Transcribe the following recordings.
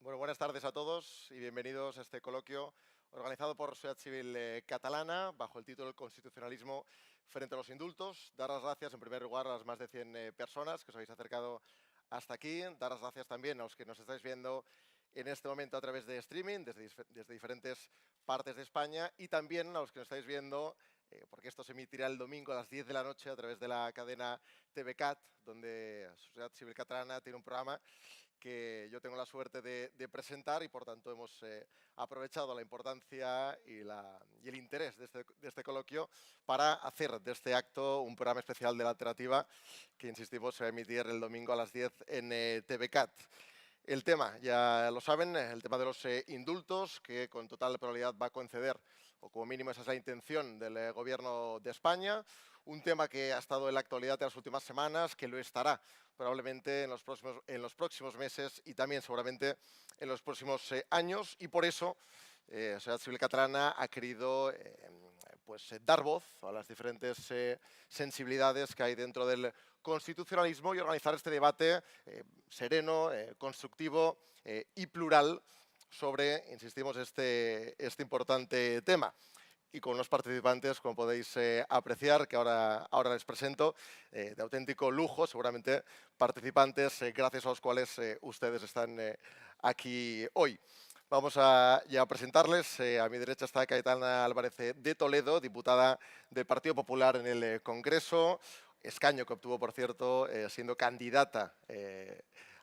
Bueno, buenas tardes a todos y bienvenidos a este coloquio organizado por Sociedad Civil Catalana bajo el título del Constitucionalismo frente a los indultos. Dar las gracias en primer lugar a las más de 100 personas que os habéis acercado hasta aquí. Dar las gracias también a los que nos estáis viendo en este momento a través de streaming desde diferentes partes de España y también a los que nos estáis viendo porque esto se emitirá el domingo a las 10 de la noche a través de la cadena TVCAT, donde Sociedad Civil Catalana tiene un programa que yo tengo la suerte de presentar y por tanto hemos aprovechado la importancia y el interés de este coloquio para hacer de este acto un programa especial de la alternativa que, insistimos, se va a emitir el domingo a las 10 en TVCAT. El tema, ya lo saben, el tema de los indultos, que con total probabilidad va a conceder, o como mínimo esa es la intención del Gobierno de España, un tema que ha estado en la actualidad en las últimas semanas, que lo estará probablemente en los próximos meses y también seguramente en los próximos años, y por eso Sociedad Civil Catalana ha querido dar voz a las diferentes sensibilidades que hay dentro del constitucionalismo y organizar este debate sereno, constructivo y plural sobre, insistimos, este importante tema. Y con los participantes, como podéis apreciar, que ahora les presento, de auténtico lujo, seguramente participantes gracias a los cuales ustedes están aquí hoy. Vamos ya a presentarles. A mi derecha está Cayetana Álvarez de Toledo, diputada del Partido Popular en el Congreso, escaño que obtuvo, por cierto, siendo candidata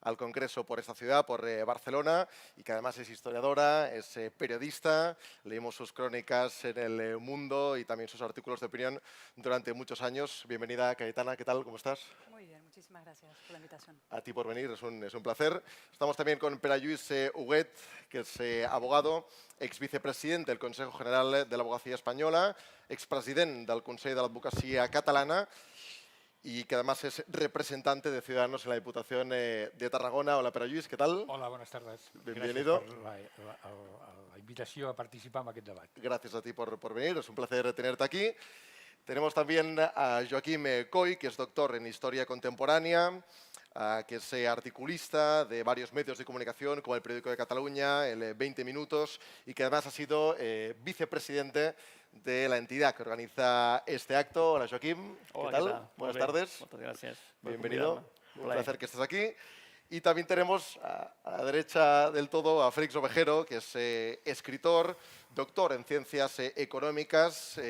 al Congreso por esta ciudad, por Barcelona, y que además es historiadora, es periodista. Leímos sus crónicas en El Mundo y también sus artículos de opinión durante muchos años. Bienvenida, Cayetana. ¿Qué tal? ¿Cómo estás? Muy bien, muchísimas gracias por la invitación. A ti por venir, es un placer. Estamos también con Pere Lluís Huguet, que es abogado, ex vicepresidente del Consejo General de la Abogacía Española, expresident del Consell de l'Advocacia Catalana y que además es representante de Ciudadanos en la Diputación de Tarragona. Hola, Pere Lluís, ¿qué tal? Hola, buenas tardes. Bienvenido. Gràcies per la invitació a participar en aquest debat. Gracias a ti por venir, es un placer tenerte aquí. Tenemos también a Joaquim Coy, que es doctor en Historia Contemporánea, que es articulista de varios medios de comunicación, como el Periódico de Cataluña, el 20 Minutos, y que además ha sido vicepresidente de la entidad que organiza este acto. Hola, Joaquim. Hola, ¿Qué tal? ¿qué tal? Buenas tardes. Muchas gracias. por Bienvenido. convidarme. Un placer que estés aquí. Y también tenemos a la derecha del todo a Félix Ovejero, que es escritor, doctor en Ciencias Económicas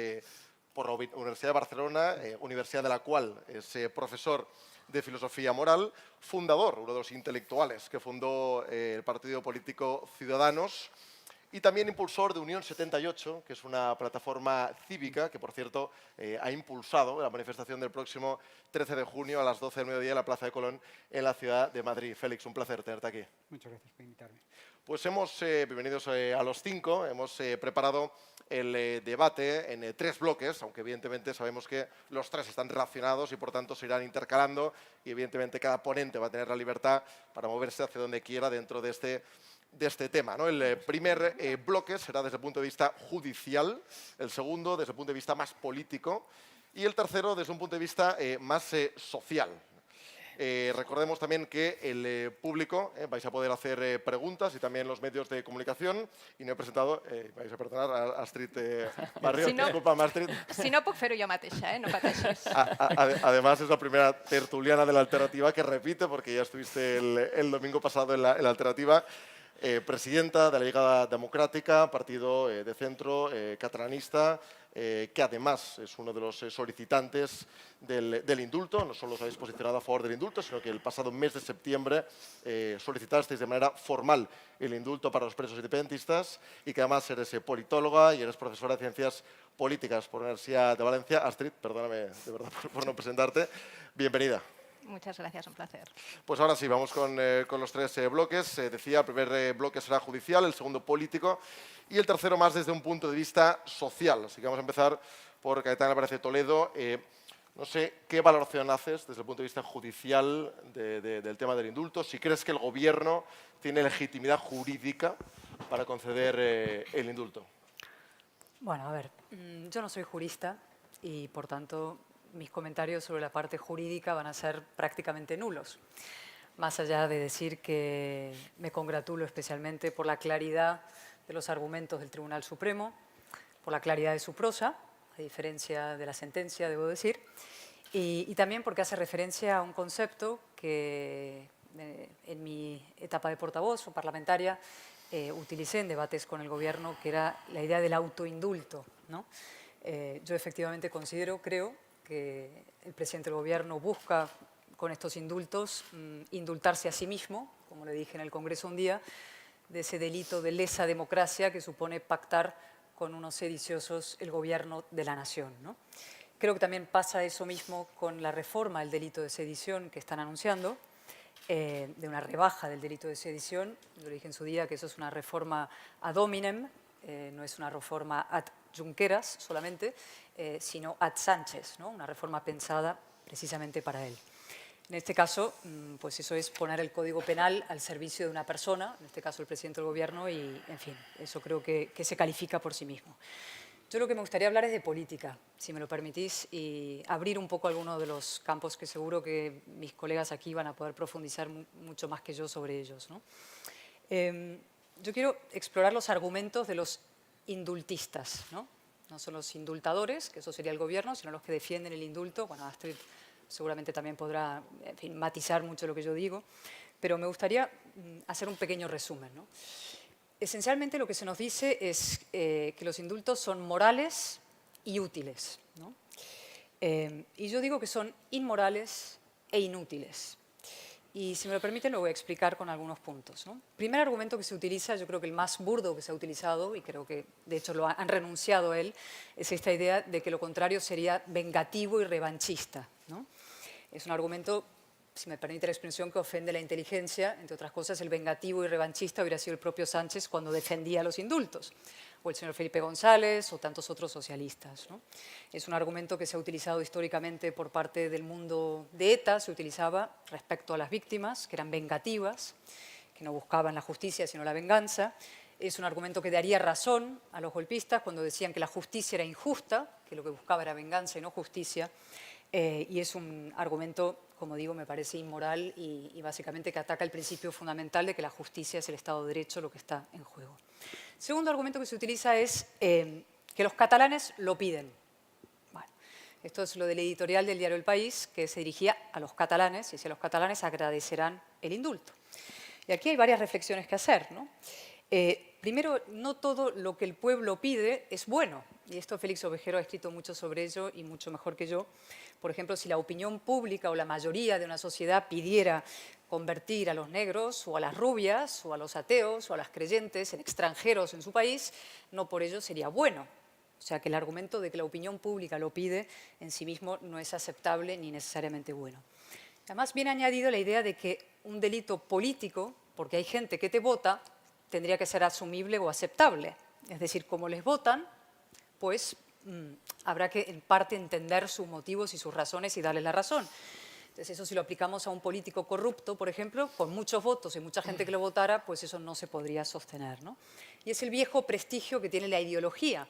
por la Universidad de Barcelona, universidad de la cual es profesor de Filosofía Moral, fundador, uno de los intelectuales que fundó el partido político Ciudadanos, y también impulsor de Unión 78, que es una plataforma cívica que, por cierto, ha impulsado la manifestación del próximo 13 de junio a las 12 del mediodía en la Plaza de Colón en la ciudad de Madrid. Félix, un placer tenerte aquí. Muchas gracias por invitarme. Pues bienvenidos a los cinco, hemos preparado el debate en tres bloques, aunque evidentemente sabemos que los tres están relacionados y por tanto se irán intercalando y evidentemente cada ponente va a tener la libertad para moverse hacia donde quiera dentro de este tema, ¿no? El primer bloque será desde el punto de vista judicial, el segundo desde el punto de vista más político y el tercero desde un punto de vista más social. Recordemos también que el público vais a poder hacer preguntas y también los medios de comunicación. Y no he presentado, vais a perdonar, a Astrid Barrio. Si no- Disculpa, Astrid. Si no, puc fer-ho jo mateixa, no pateixis. Además, es la primera tertuliana de la alternativa que repite, porque ya estuviste el domingo pasado en la alternativa. Presidenta de la Liga Democrática, partido de centro catalanista, que además es uno de los solicitantes del indulto. No solo os habéis posicionado a favor del indulto, sino que el pasado mes de septiembre solicitasteis de manera formal el indulto para los presos independentistas y que además eres politóloga y eres profesora de Ciencias Políticas por la Universidad de Valencia. Astrid, perdóname de verdad por no presentarte. Bienvenida. Muchas gracias, un placer. Pues ahora sí, vamos con los tres bloques. Decía, el primer bloque será judicial, el segundo político y el tercero más desde un punto de vista social. Así que vamos a empezar por Cayetana Álvarez de Toledo. No sé qué valoración haces desde el punto de vista judicial del tema del indulto. Si crees que el Gobierno tiene legitimidad jurídica para conceder el indulto. Bueno, a ver, yo no soy jurista y, por tanto, mis comentarios sobre la parte jurídica van a ser prácticamente nulos. más allá de decir que me congratulo especialmente por la claridad de los argumentos del Tribunal Supremo, por la claridad de su prosa, a diferencia de la sentencia, debo decir, y también porque hace referencia a un concepto que en mi etapa de portavoz o parlamentaria utilicé en debates con el Gobierno, que era la idea del autoindulto, ¿no? Yo efectivamente creo que el presidente del Gobierno busca con estos indultos indultarse a sí mismo, como le dije en el Congreso un día, de ese delito de lesa democracia que supone pactar con unos sediciosos el gobierno de la nación, ¿no? Creo que también pasa eso mismo con la reforma del delito de sedición que están anunciando, de una rebaja del delito de sedición. Yo le dije en su día que eso es una reforma ad hominem, no es una reforma ad Junqueras solamente, sino ad Sánchez, ¿no? Una reforma pensada precisamente para él. En este caso, pues eso es poner el Código Penal al servicio de una persona, en este caso el presidente del Gobierno, y, en fin, eso creo que se califica por sí mismo. Yo lo que me gustaría hablar es de política, si me lo permitís, y abrir un poco algunos de los campos que seguro que mis colegas aquí van a poder profundizar mucho más que yo sobre ellos, ¿no? Yo quiero explorar los argumentos de los indultistas, ¿no? No son los indultadores, que eso sería el Gobierno, sino los que defienden el indulto. Bueno, Astrid seguramente también podrá, en fin, matizar mucho lo que yo digo, pero me gustaría hacer un pequeño resumen, ¿no? Esencialmente lo que se nos dice es que los indultos son morales y útiles, ¿no? Y yo digo que son inmorales e inútiles. Y si me lo permiten lo voy a explicar con algunos puntos, ¿no? El primer argumento que se utiliza, yo creo que el más burdo que se ha utilizado, y creo que de hecho lo han renunciado a él, es esta idea de que lo contrario sería vengativo y revanchista, ¿no? Es un argumento, si me permite la expresión, que ofende la inteligencia. Entre otras cosas, el vengativo y revanchista hubiera sido el propio Sánchez cuando defendía los indultos, o el señor Felipe González, o tantos otros socialistas, ¿no? Es un argumento que se ha utilizado históricamente por parte del mundo de ETA, se utilizaba respecto a las víctimas, que eran vengativas, que no buscaban la justicia sino la venganza. Es un argumento que daría razón a los golpistas cuando decían que la justicia era injusta, que lo que buscaba era venganza y no justicia. Y es un argumento, como digo, me parece inmoral y básicamente que ataca el principio fundamental de que la justicia es el Estado de Derecho lo que está en juego. El segundo argumento que se utiliza es que los catalanes lo piden. Bueno, esto es lo del editorial del diario El País, que se dirigía a los catalanes, y si los catalanes agradecerán el indulto. Y aquí hay varias reflexiones que hacer, ¿no? Primero, no todo lo que el pueblo pide es bueno, y esto Félix Ovejero ha escrito mucho sobre ello y mucho mejor que yo. Por ejemplo, si la opinión pública o la mayoría de una sociedad pidiera convertir a los negros o a las rubias o a los ateos o a las creyentes en extranjeros en su país, no por ello sería bueno. O sea que el argumento de que la opinión pública lo pide en sí mismo no es aceptable ni necesariamente bueno. Además, viene añadido la idea de que un delito político, porque hay gente que te vota, tendría que ser asumible o aceptable. Es decir, como les votan, pues habrá que en parte entender sus motivos y sus razones y darles la razón. Entonces eso, si lo aplicamos a un político corrupto, por ejemplo, con muchos votos y mucha gente que lo votara, pues eso no se podría sostener, ¿no? Y es el viejo prestigio que tiene la ideología.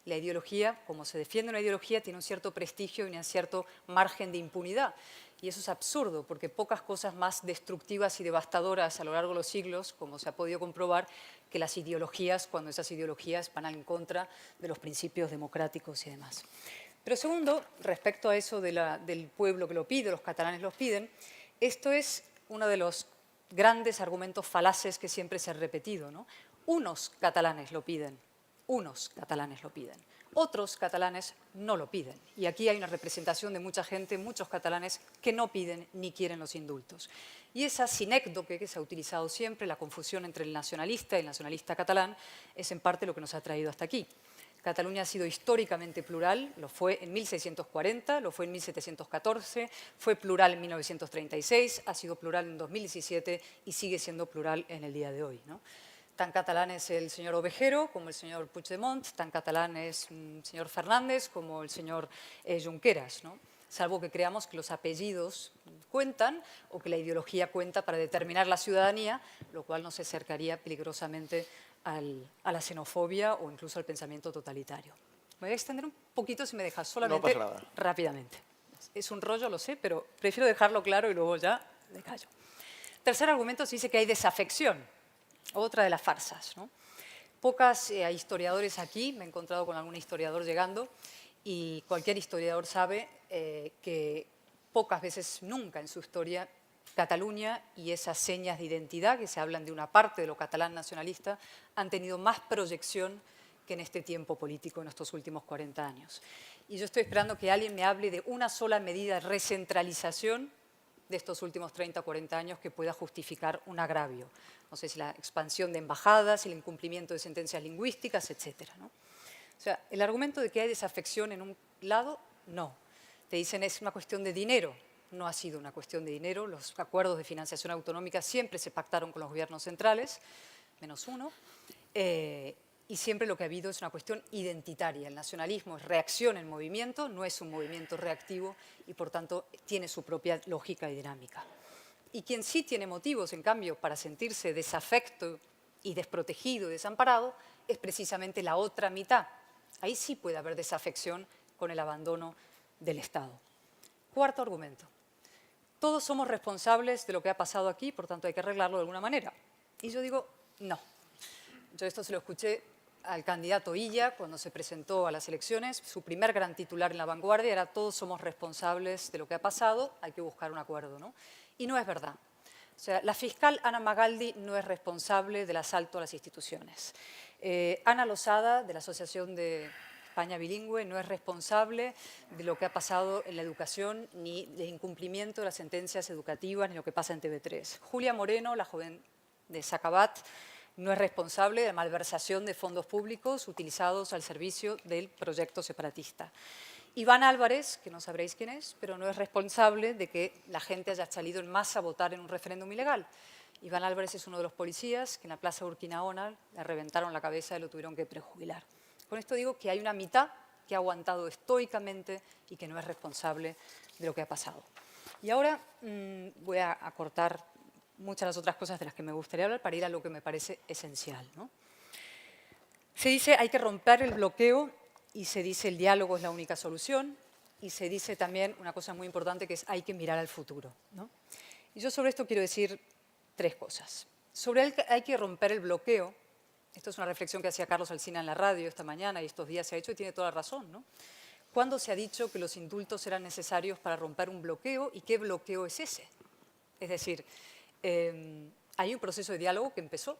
La ideología, como se defiende una ideología, tiene un cierto prestigio y un cierto margen de impunidad. Y eso es absurdo, porque pocas cosas más destructivas y devastadoras a lo largo de los siglos, como se ha podido comprobar, que las ideologías, cuando esas ideologías van en contra de los principios democráticos y demás. Pero segundo, respecto a eso del pueblo que lo pide, los catalanes lo piden, esto es uno de los grandes argumentos falaces que siempre se ha repetido, ¿no? Unos catalanes lo piden, unos catalanes lo piden. Otros catalanes no lo piden. Y aquí hay una representación de mucha gente, muchos catalanes, que no piden ni quieren los indultos. Y esa sinécdoque que se ha utilizado siempre, la confusión entre el nacionalista y el nacionalista catalán, es en parte lo que nos ha traído hasta aquí. Cataluña ha sido históricamente plural, lo fue en 1640, lo fue en 1714, fue plural en 1936, ha sido plural en 2017 y sigue siendo plural en el día de hoy, ¿no? Tan catalán es el señor Ovejero como el señor Puigdemont, tan catalán es el señor Fernández como el señor Junqueras, ¿no? Salvo que creamos que los apellidos cuentan o que la ideología cuenta para determinar la ciudadanía, lo cual nos acercaría peligrosamente a la xenofobia o incluso al pensamiento totalitario. Me voy a extender un poquito, si me dejas, solamente No pasa nada. Rápidamente. Es un rollo, lo sé, pero prefiero dejarlo claro y luego ya me callo. Tercer argumento, se dice que hay desafección, otra de las farsas, ¿no? Pocas historiadores aquí, me he encontrado con algún historiador llegando, y cualquier historiador sabe que pocas veces, nunca en su historia, Cataluña y esas señas de identidad que se hablan de una parte de lo catalán nacionalista han tenido más proyección que en este tiempo político, en estos últimos 40 años. Y yo estoy esperando que alguien me hable de una sola medida de recentralización de estos últimos 30 o 40 años que pueda justificar un agravio. No sé si la expansión de embajadas, el incumplimiento de sentencias lingüísticas, etcétera, ¿no? O sea, el argumento de que hay desafección en un lado, no. Te dicen es una cuestión de dinero. No ha sido una cuestión de dinero. Los acuerdos de financiación autonómica siempre se pactaron con los gobiernos centrales, menos uno. Y siempre lo que ha habido es una cuestión identitaria. El nacionalismo es reacción en movimiento, no es un movimiento reactivo y, por tanto, tiene su propia lógica y dinámica. Y quien sí tiene motivos, en cambio, para sentirse desafecto y desprotegido y desamparado es precisamente la otra mitad. Ahí sí puede haber desafección con el abandono del Estado. Cuarto argumento. Todos somos responsables de lo que ha pasado aquí, por tanto hay que arreglarlo de alguna manera. Y yo digo, no. Yo esto se lo escuché al candidato Illa cuando se presentó a las elecciones. Su primer gran titular en La Vanguardia era todos somos responsables de lo que ha pasado, hay que buscar un acuerdo, ¿no? Y no es verdad. O sea, la fiscal Ana Magaldi no es responsable del asalto a las instituciones. Ana Losada, de la Asociación de España Bilingüe, no es responsable de lo que ha pasado en la educación, ni del incumplimiento de las sentencias educativas, ni lo que pasa en TV3. Julia Moreno, la joven de Sacabat, no es responsable de la malversación de fondos públicos utilizados al servicio del proyecto separatista. Iván Álvarez, que no sabréis quién es, pero no es responsable de que la gente haya salido en masa a votar en un referéndum ilegal. Iván Álvarez es uno de los policías que en la plaza Urquinaona le reventaron la cabeza y lo tuvieron que prejubilar. Con esto digo que hay una mitad que ha aguantado estoicamente y que no es responsable de lo que ha pasado. Y ahora voy a acortar muchas de las otras cosas de las que me gustaría hablar para ir a lo que me parece esencial, ¿no? Se dice hay que romper el bloqueo y se dice el diálogo es la única solución y se dice también una cosa muy importante que es hay que mirar al futuro, ¿no? Y yo sobre esto quiero decir tres cosas. Sobre el que hay que romper el bloqueo, esto es una reflexión que hacía Carlos Alsina en la radio esta mañana y estos días se ha hecho y tiene toda la razón, ¿no? ¿Cuándo se ha dicho que los indultos eran necesarios para romper un bloqueo y qué bloqueo es ese? Es decir, hay un proceso de diálogo que empezó.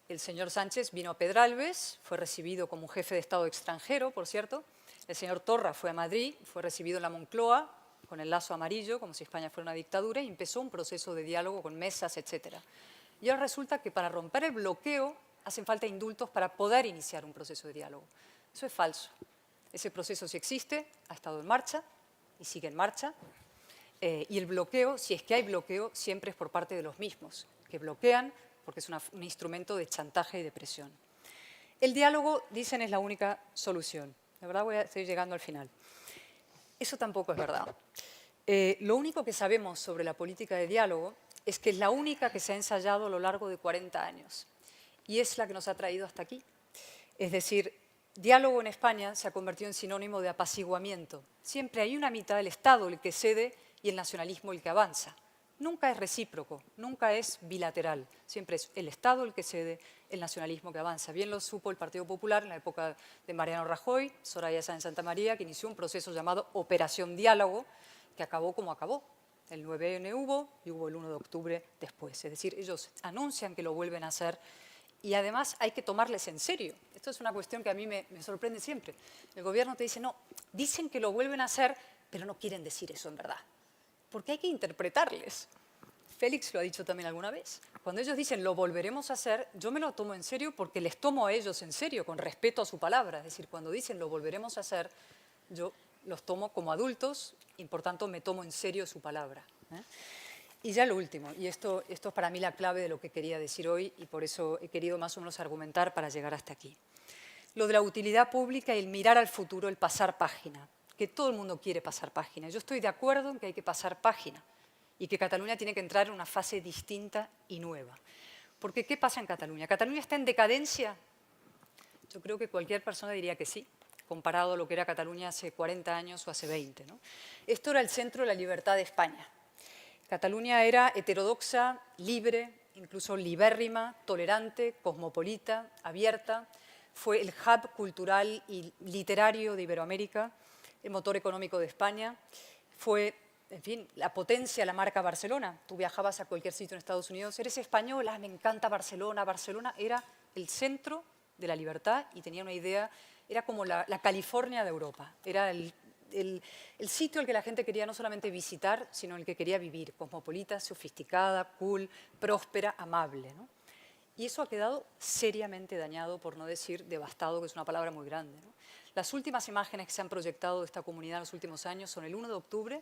El señor Sánchez vino a Pedralbes, fue recibido como un jefe de Estado extranjero, por cierto. El señor Torra fue a Madrid, fue recibido en la Moncloa con el lazo amarillo, como si España fuera una dictadura, y empezó un proceso de diálogo con mesas, etc. Y ahora resulta que para romper el bloqueo hacen falta indultos para poder iniciar un proceso de diálogo. Eso es falso. Ese proceso sí existe, ha estado en marcha y sigue en marcha. Y el bloqueo, si es que hay bloqueo, siempre es por parte de los mismos, que bloquean porque es un instrumento de chantaje y de presión. El diálogo, dicen, es la única solución. De verdad estoy llegando al final. Eso tampoco es verdad. Lo único que sabemos sobre la política de diálogo es que es la única que se ha ensayado a lo largo de 40 años. Y es la que nos ha traído hasta aquí. Es decir, diálogo en España se ha convertido en sinónimo de apaciguamiento. Siempre hay una mitad del Estado el que cede y el nacionalismo el que avanza. Nunca es recíproco, nunca es bilateral. Siempre es el Estado el que cede, el nacionalismo que avanza. Bien lo supo el Partido Popular en la época de Mariano Rajoy, Soraya Sáenz de Santamaría, que inició un proceso llamado Operación Diálogo, que acabó como acabó. El 9N hubo y hubo el 1 de octubre después. Es decir, ellos anuncian que lo vuelven a hacer y además hay que tomarles en serio. Esto es una cuestión que a mí me sorprende siempre. El gobierno te dice, no, dicen que lo vuelven a hacer, pero no quieren decir eso en verdad. Porque hay que interpretarles. Félix lo ha dicho también alguna vez. Cuando ellos dicen lo volveremos a hacer, yo me lo tomo en serio porque les tomo a ellos en serio, con respeto a su palabra. Es decir, cuando dicen lo volveremos a hacer, yo los tomo como adultos y por tanto me tomo en serio su palabra. Y ya lo último, y esto es para mí la clave de lo que quería decir hoy y por eso he querido más o menos argumentar para llegar hasta aquí. Lo de la utilidad pública y el mirar al futuro, el pasar página. Que todo el mundo quiere pasar página. Yo estoy de acuerdo en que hay que pasar página y que Cataluña tiene que entrar en una fase distinta y nueva. Porque ¿qué pasa en Cataluña? ¿Cataluña está en decadencia? Yo creo que cualquier persona diría que sí, comparado a lo que era Cataluña hace 40 años o hace 20. ¿no? Esto era el centro de la libertad de España. Cataluña era heterodoxa, libre, incluso libérrima, tolerante, cosmopolita, abierta. Fue el hub cultural y literario de Iberoamérica, el motor económico de España. Fue, en fin, la potencia, la marca Barcelona. Tú viajabas a cualquier sitio en Estados Unidos, eres española, me encanta Barcelona. Barcelona era el centro de la libertad y tenía una idea, era como la California de Europa. Era el sitio al que la gente quería no solamente visitar, sino el que quería vivir, cosmopolita, sofisticada, cool, próspera, amable, ¿no? Y eso ha quedado seriamente dañado, por no decir devastado, que es una palabra muy grande, ¿no? Las últimas imágenes que se han proyectado de esta comunidad en los últimos años son el 1 de octubre,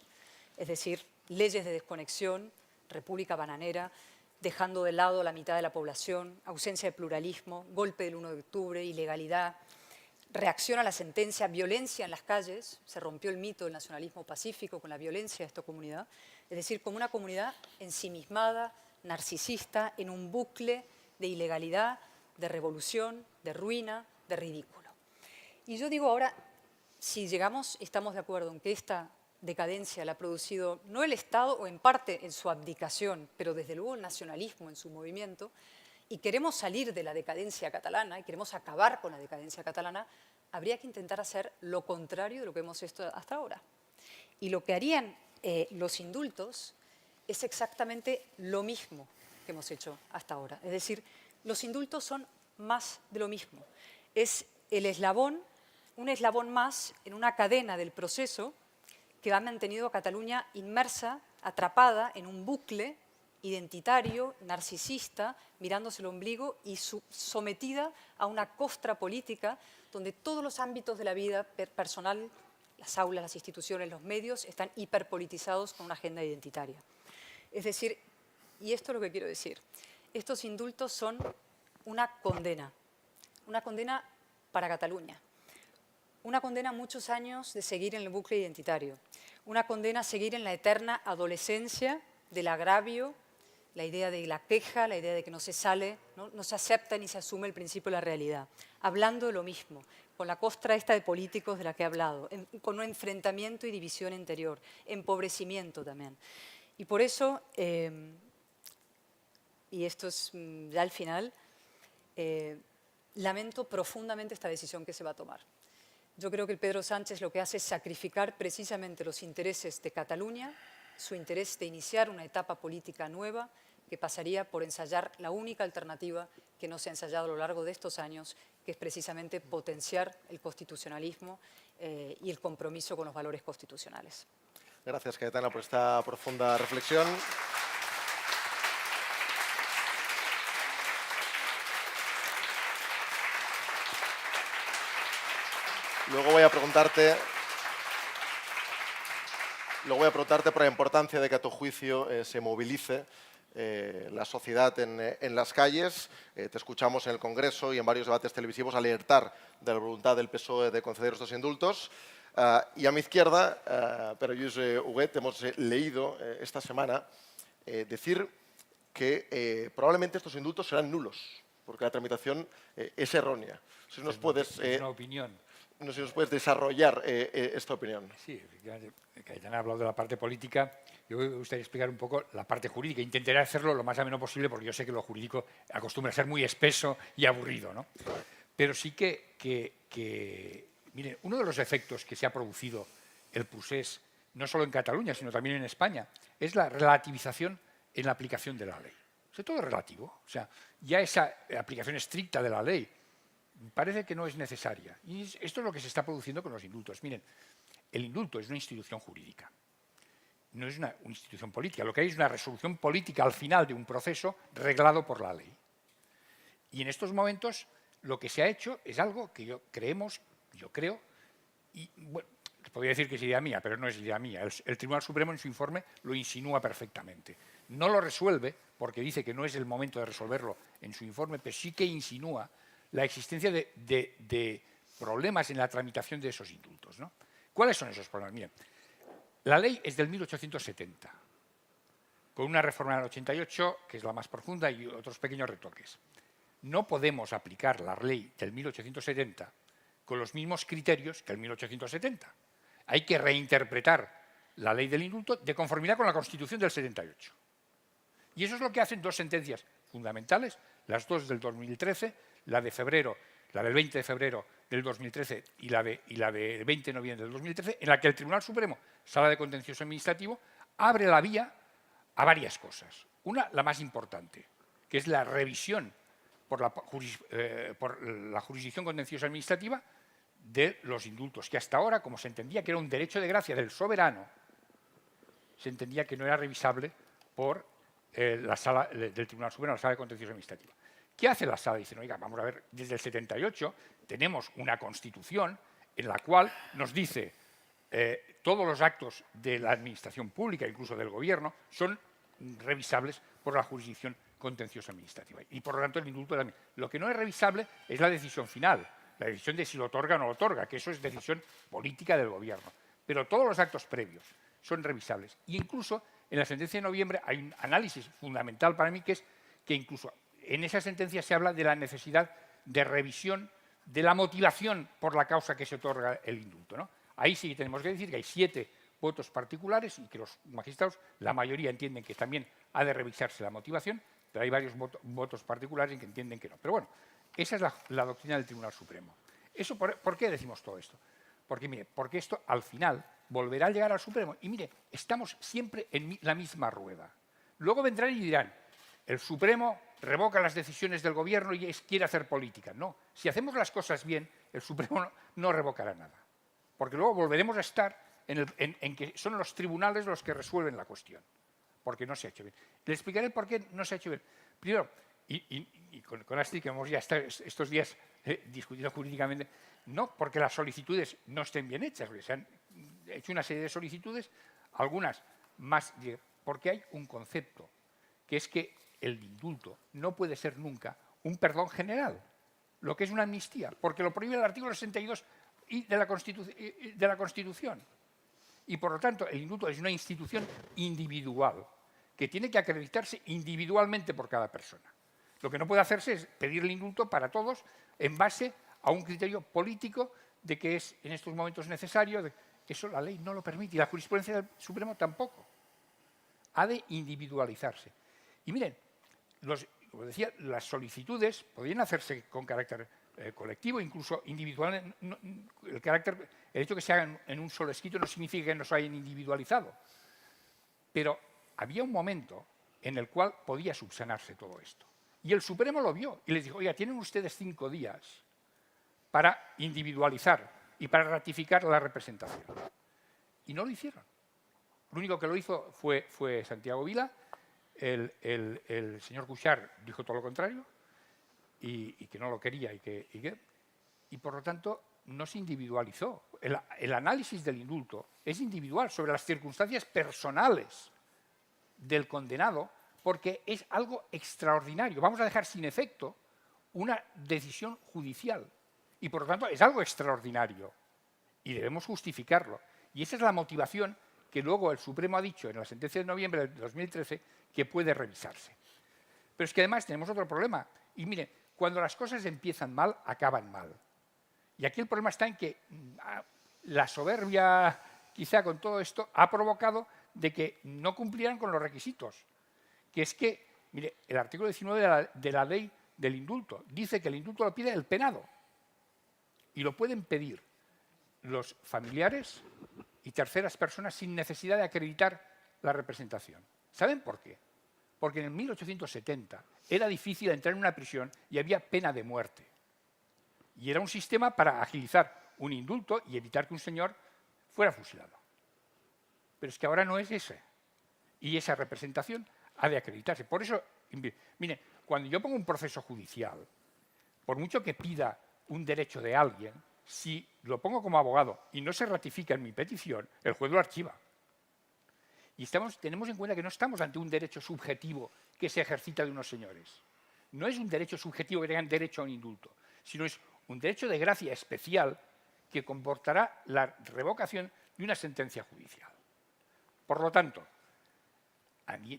es decir, leyes de desconexión, república bananera, dejando de lado a la mitad de la población, ausencia de pluralismo, golpe del 1 de octubre, ilegalidad, reacción a la sentencia, violencia en las calles. Se rompió el mito del nacionalismo pacífico con la violencia de esta comunidad, es decir, como una comunidad ensimismada, narcisista, en un bucle de ilegalidad, de revolución, de ruina, de ridículo. Y yo digo ahora, si llegamos, estamos de acuerdo en que esta decadencia la ha producido no el Estado, o en parte en su abdicación, pero desde luego el nacionalismo en su movimiento, y queremos salir de la decadencia catalana y queremos acabar con la decadencia catalana, habría que intentar hacer lo contrario de lo que hemos hecho hasta ahora. Y lo que harían los indultos es exactamente lo mismo que hemos hecho hasta ahora. Es decir, los indultos son más de lo mismo. Es el eslabón, un eslabón más en una cadena del proceso que ha mantenido a Cataluña inmersa, atrapada en un bucle identitario, narcisista, mirándose el ombligo y sometida a una costra política donde todos los ámbitos de la vida personal, las aulas, las instituciones, los medios, están hiperpolitizados con una agenda identitaria. Es decir, y esto es lo que quiero decir, estos indultos son una condena para Cataluña, una condena a muchos años de seguir en el bucle identitario, una condena a seguir en la eterna adolescencia del agravio, la idea de la queja, la idea de que no se sale, no se acepta ni se asume el principio de la realidad. Hablando de lo mismo, con la costra esta de políticos de la que he hablado, con un enfrentamiento y división interior, empobrecimiento también. Y por eso, y esto es ya el final, lamento profundamente esta decisión que se va a tomar. Yo creo que el Pedro Sánchez lo que hace es sacrificar precisamente los intereses de Cataluña, su interés de iniciar una etapa política nueva que pasaría por ensayar la única alternativa que no se ha ensayado a lo largo de estos años, que es precisamente potenciar el constitucionalismo y el compromiso con los valores constitucionales. Gracias, Cayetana, por esta profunda reflexión. Luego voy a preguntarte por la importancia de que a tu juicio se movilice la sociedad en las calles. Te escuchamos en el Congreso y en varios debates televisivos alertar de la voluntad del PSOE de conceder estos indultos. Y a mi izquierda, Pere-Lluís Huguet, hemos leído esta semana decir que probablemente estos indultos serán nulos, porque la tramitación es errónea. Si nos puedes, es una opinión. No sé si nos puedes desarrollar esta opinión. Sí, efectivamente. Cayetana ha hablado de la parte política. Yo me gustaría explicar un poco la parte jurídica. Intentaré hacerlo lo más ameno posible porque yo sé que lo jurídico acostumbra a ser muy espeso y aburrido, ¿no? Pero sí miren, uno de los efectos que se ha producido el procés, no solo en Cataluña, sino también en España, es la relativización en la aplicación de la ley. O sea, todo es relativo. O sea, ya esa aplicación estricta de la ley parece que no es necesaria. Y esto es lo que se está produciendo con los indultos. Miren, el indulto es una institución jurídica, no es una institución política. Lo que hay es una resolución política al final de un proceso reglado por la ley. Y en estos momentos lo que se ha hecho es algo que yo creo, y bueno, podría decir que es idea mía, pero no es idea mía. El Tribunal Supremo en su informe lo insinúa perfectamente. No lo resuelve porque dice que no es el momento de resolverlo en su informe, pero sí que insinúa la existencia de problemas en la tramitación de esos indultos, ¿no? ¿Cuáles son esos problemas? Miren, la ley es del 1870, con una reforma del 88, que es la más profunda, y otros pequeños retoques. No podemos aplicar la ley del 1870 con los mismos criterios que el 1870. Hay que reinterpretar la ley del indulto de conformidad con la Constitución del 78. Y eso es lo que hacen dos sentencias fundamentales, las dos del 2013, la de febrero, la del 20 de febrero del 2013 y la de 20 de noviembre del 2013, en la que el Tribunal Supremo, Sala de Contencioso Administrativo, abre la vía a varias cosas. Una, la más importante, que es la revisión por la jurisdicción contenciosa administrativa de los indultos, que hasta ahora, como se entendía que era un derecho de gracia del soberano, se entendía que no era revisable por la sala del Tribunal Supremo, la Sala de Contencioso Administrativa. ¿Qué hace la sala? Dicen, oiga, vamos a ver, desde el 78 tenemos una Constitución en la cual nos dice todos los actos de la administración pública, incluso del gobierno, son revisables por la jurisdicción contenciosa administrativa. Y por lo tanto el indulto también. Lo que no es revisable es la decisión final, la decisión de si lo otorga o no lo otorga, que eso es decisión política del gobierno. Pero todos los actos previos son revisables. Y incluso en la sentencia de noviembre hay un análisis fundamental para mí, que es que incluso en esa sentencia se habla de la necesidad de revisión de la motivación por la causa que se otorga el indulto, ¿no? Ahí sí tenemos que decir que hay 7 votos particulares y que los magistrados, la mayoría, entienden que también ha de revisarse la motivación, pero hay varios votos particulares en que entienden que no. Pero bueno, esa es la doctrina del Tribunal Supremo. ¿Por qué decimos todo esto? Porque, mire, porque esto al final volverá a llegar al Supremo. Y mire, estamos siempre en la misma rueda. Luego vendrán y dirán, el Supremo revoca las decisiones del gobierno y quiere hacer política. No, si hacemos las cosas bien, el Supremo no revocará nada. Porque luego volveremos a estar en que son los tribunales los que resuelven la cuestión, porque no se ha hecho bien. Le explicaré por qué no se ha hecho bien. Primero, y con Astrid, que hemos ya estado estos días discutiendo jurídicamente, no porque las solicitudes no estén bien hechas, porque se han hecho una serie de solicitudes, algunas más, porque hay un concepto, que es que el indulto no puede ser nunca un perdón general, lo que es una amnistía, porque lo prohíbe el artículo 62 de la Constitución. Y, por lo tanto, el indulto es una institución individual, que tiene que acreditarse individualmente por cada persona. Lo que no puede hacerse es pedir el indulto para todos en base a un criterio político de que es en estos momentos necesario. Eso la ley no lo permite y la jurisprudencia del Supremo tampoco. Ha de individualizarse. Y miren, como decía, las solicitudes podrían hacerse con carácter colectivo, incluso individual. El hecho de que se hagan en un solo escrito no significa que no se hayan individualizado. Pero había un momento en el cual podía subsanarse todo esto. Y el Supremo lo vio y les dijo, oiga, tienen ustedes 5 días para individualizar y para ratificar la representación. Y no lo hicieron. Lo único que lo hizo fue Santiago Vila. El señor Cuixart dijo todo lo contrario y que no lo quería y por lo tanto no se individualizó. El análisis del indulto es individual sobre las circunstancias personales del condenado, porque es algo extraordinario. Vamos a dejar sin efecto una decisión judicial y por lo tanto es algo extraordinario y debemos justificarlo. Y esa es la motivación que luego el Supremo ha dicho en la sentencia de noviembre del 2013 que puede revisarse. Pero es que además tenemos otro problema. Y mire, cuando las cosas empiezan mal, acaban mal. Y aquí el problema está en que la soberbia, quizá con todo esto, ha provocado de que no cumplieran con los requisitos. Que es que, mire, el artículo 19 de la ley del indulto dice que el indulto lo pide el penado. Y lo pueden pedir los familiares y terceras personas sin necesidad de acreditar la representación. ¿Saben por qué? Porque en 1870 era difícil entrar en una prisión y había pena de muerte. Y era un sistema para agilizar un indulto y evitar que un señor fuera fusilado. Pero es que ahora no es ese. Y esa representación ha de acreditarse. Por eso, mire, cuando yo pongo un proceso judicial, por mucho que pida un derecho de alguien, si lo pongo como abogado y no se ratifica en mi petición, el juez lo archiva. Y tenemos en cuenta que no estamos ante un derecho subjetivo que se ejercita de unos señores. No es un derecho subjetivo que tengan derecho a un indulto, sino es un derecho de gracia especial que comportará la revocación de una sentencia judicial. Por lo tanto,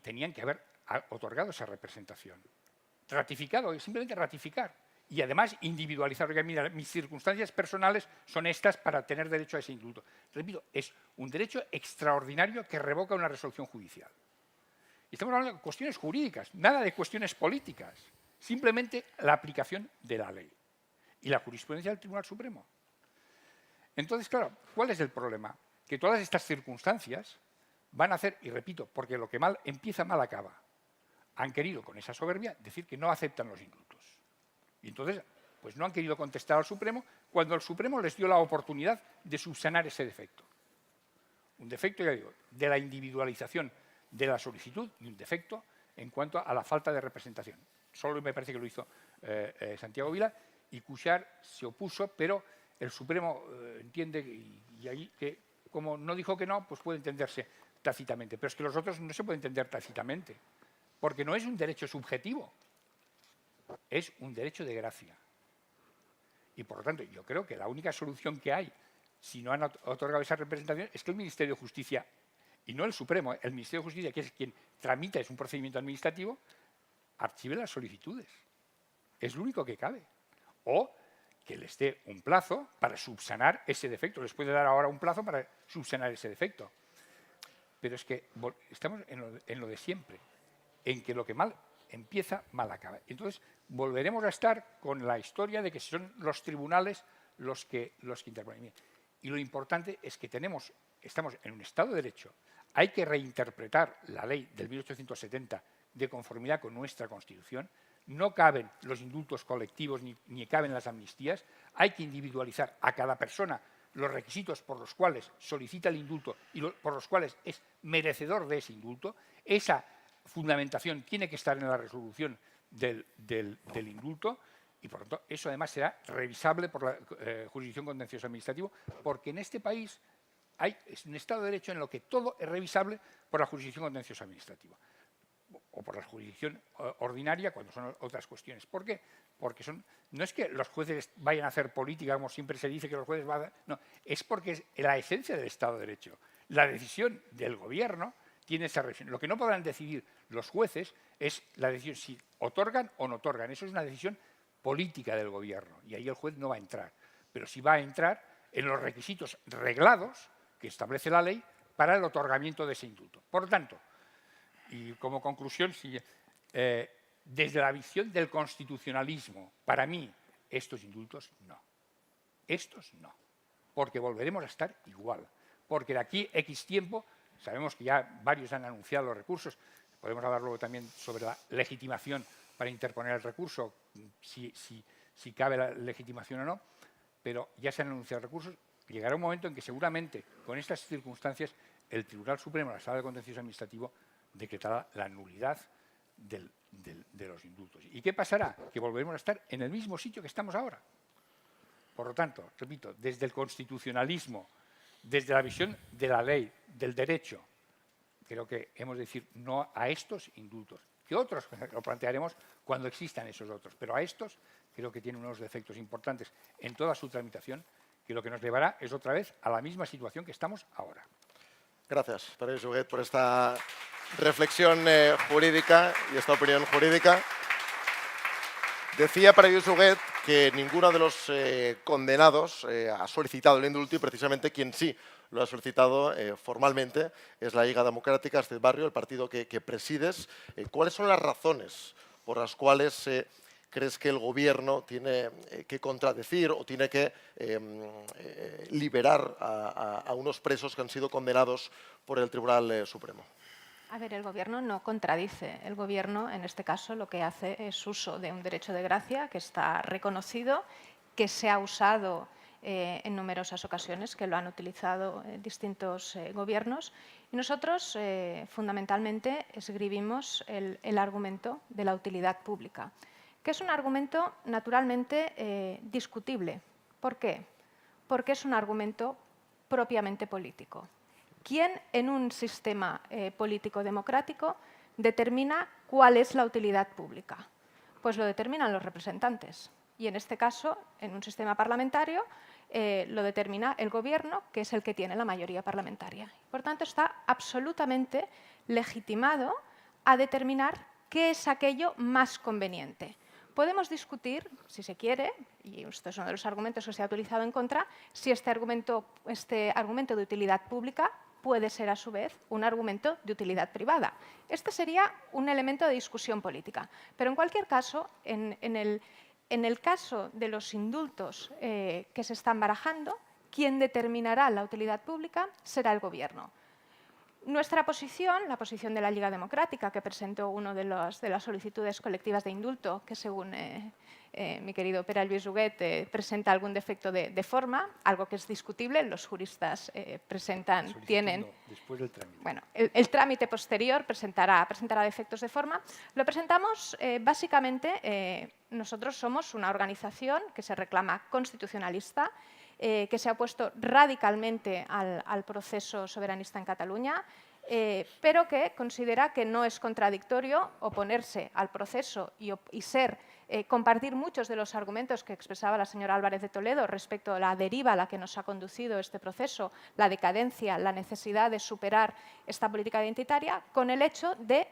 tenían que haber otorgado esa representación. Ratificado, simplemente ratificar. y además individualizar, porque mira, mis circunstancias personales son estas para tener derecho a ese indulto. Repito, es un derecho extraordinario que revoca una resolución judicial. Y estamos hablando de cuestiones jurídicas, nada de cuestiones políticas, simplemente la aplicación de la ley y la jurisprudencia del Tribunal Supremo. Entonces, claro, ¿cuál es el problema? Que todas estas circunstancias van a hacer, y repito, porque lo que mal empieza, mal acaba. Han querido, con esa soberbia, decir que no aceptan los indultos. Y entonces, pues no han querido contestar al Supremo cuando el Supremo les dio la oportunidad de subsanar ese defecto. Un defecto, ya digo, de la individualización de la solicitud y un defecto en cuanto a la falta de representación. Solo me parece que lo hizo Santiago Vila y Cuixart se opuso, pero el Supremo entiende, y ahí que como no dijo que no, pues puede entenderse tácitamente. Pero es que los otros no se puede entender tácitamente, porque no es un derecho subjetivo, es un derecho de gracia. Y por lo tanto, yo creo que la única solución que hay, si no han otorgado esa representación, es que el Ministerio de Justicia, y no el Supremo, el Ministerio de Justicia, que es quien tramita, es un procedimiento administrativo, archive las solicitudes. Es lo único que cabe. O que les dé un plazo para subsanar ese defecto. Les puede dar ahora un plazo para subsanar ese defecto. Pero es que estamos en lo de siempre, en que lo que mal empieza, mal acaba. Entonces, volveremos a estar con la historia de que son los tribunales los que interponen. Y lo importante es que estamos en un Estado de Derecho. Hay que reinterpretar la ley del 1870 de conformidad con nuestra Constitución. No caben los indultos colectivos ni caben las amnistías. Hay que individualizar a cada persona los requisitos por los cuales solicita el indulto y por los cuales es merecedor de ese indulto. Esa fundamentación tiene que estar en la resolución del indulto y, por lo tanto, eso además será revisable por la jurisdicción contencioso administrativo, porque en este país es un Estado de Derecho en lo que todo es revisable por la jurisdicción contencioso administrativa o por la jurisdicción ordinaria cuando son otras cuestiones. ¿Por qué? Porque no es que los jueces vayan a hacer política, como siempre se dice que los jueces van a... No, es porque es la esencia del Estado de Derecho. La decisión del gobierno tiene esa revisión. Lo que no podrán decidir los jueces es la decisión si otorgan o no otorgan. Eso es una decisión política del gobierno y ahí el juez no va a entrar. Pero sí va a entrar en los requisitos reglados que establece la ley para el otorgamiento de ese indulto. Por lo tanto, y como conclusión, desde la visión del constitucionalismo, para mí, estos indultos no. Estos no. Porque volveremos a estar igual. Porque de aquí X tiempo, sabemos que ya varios han anunciado los recursos, podemos hablar luego también sobre la legitimación para interponer el recurso, si cabe la legitimación o no, pero ya se han anunciado recursos. Llegará un momento en que seguramente, con estas circunstancias, el Tribunal Supremo, la Sala de Contencioso Administrativo, decretará la nulidad de los indultos. ¿Y qué pasará? Que volveremos a estar en el mismo sitio que estamos ahora. Por lo tanto, repito, desde el constitucionalismo, desde la visión de la ley, del derecho, creo que hemos de decir no a estos indultos. Que otros lo plantearemos cuando existan esos otros, pero a estos creo que tienen unos defectos importantes en toda su tramitación, que lo que nos llevará es otra vez a la misma situación que estamos ahora. Gracias, Pere Huguet, por esta reflexión jurídica y esta opinión jurídica. Decía Pere Huguet que ninguno de los condenados ha solicitado el indulto y precisamente quien sí lo ha solicitado formalmente es la Lliga Democràtica, Esther Barrio, el partido que presides. ¿Cuáles son las razones por las cuales crees que el Gobierno tiene que contradecir o tiene que liberar a unos presos que han sido condenados por el Tribunal Supremo? A ver, el Gobierno no contradice. El Gobierno, en este caso, lo que hace es uso de un derecho de gracia que está reconocido, que se ha usado en numerosas ocasiones, que lo han utilizado distintos gobiernos. Y nosotros, fundamentalmente, esgrimimos el argumento de la utilidad pública, que es un argumento, naturalmente, discutible. ¿Por qué? Porque es un argumento propiamente político. ¿Quién en un sistema político democrático determina cuál es la utilidad pública? Pues lo determinan los representantes. Y en este caso, en un sistema parlamentario, lo determina el Gobierno, que es el que tiene la mayoría parlamentaria. Por tanto, está absolutamente legitimado a determinar qué es aquello más conveniente. podemos discutir, si se quiere, y esto es uno de los argumentos que se ha utilizado en contra, si este argumento de utilidad pública puede ser a su vez un argumento de utilidad privada. Este sería un elemento de discusión política. Pero en cualquier caso, en el caso de los indultos que se están barajando, quien determinará la utilidad pública será el Gobierno. Nuestra posición, la posición de la Lliga Democrática, que presentó una de las solicitudes colectivas de indulto, que según mi querido Pere Lluís Huguet presenta algún defecto de forma, algo que es discutible, los juristas tienen... Después del trámite. Bueno, el trámite posterior presentará defectos de forma. Lo presentamos básicamente, nosotros somos una organización que se reclama constitucionalista, que se ha opuesto radicalmente al proceso soberanista en Cataluña, pero que considera que no es contradictorio oponerse al proceso y compartir muchos de los argumentos que expresaba la señora Álvarez de Toledo respecto a la deriva a la que nos ha conducido este proceso, la decadencia, la necesidad de superar esta política identitaria, con el hecho de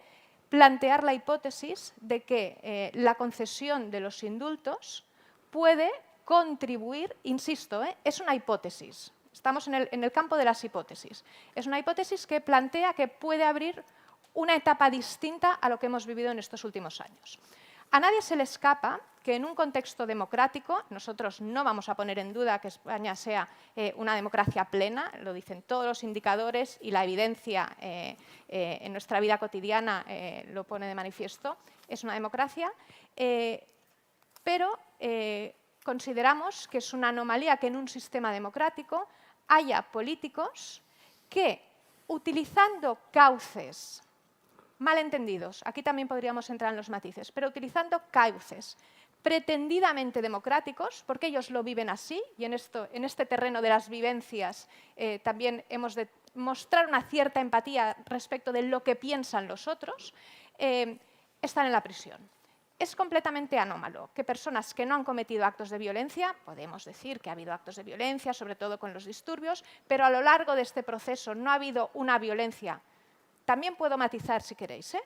plantear la hipótesis de que la concesión de los indultos puede contribuir, insisto, es una hipótesis, estamos en el campo de las hipótesis, es una hipótesis que plantea que puede abrir una etapa distinta a lo que hemos vivido en estos últimos años. A nadie se le escapa que en un contexto democrático, nosotros no vamos a poner en duda que España sea una democracia plena, lo dicen todos los indicadores y la evidencia en nuestra vida cotidiana lo pone de manifiesto, es una democracia, pero consideramos que es una anomalía que en un sistema democrático haya políticos que, utilizando cauces malentendidos, aquí también podríamos entrar en los matices, pero utilizando cauces pretendidamente democráticos, porque ellos lo viven así, y en este terreno de las vivencias también hemos de mostrar una cierta empatía respecto de lo que piensan los otros, están en la prisión. Es completamente anómalo que personas que no han cometido actos de violencia, podemos decir que ha habido actos de violencia, sobre todo con los disturbios, pero a lo largo de este proceso no ha habido una violencia. También puedo matizar si queréis,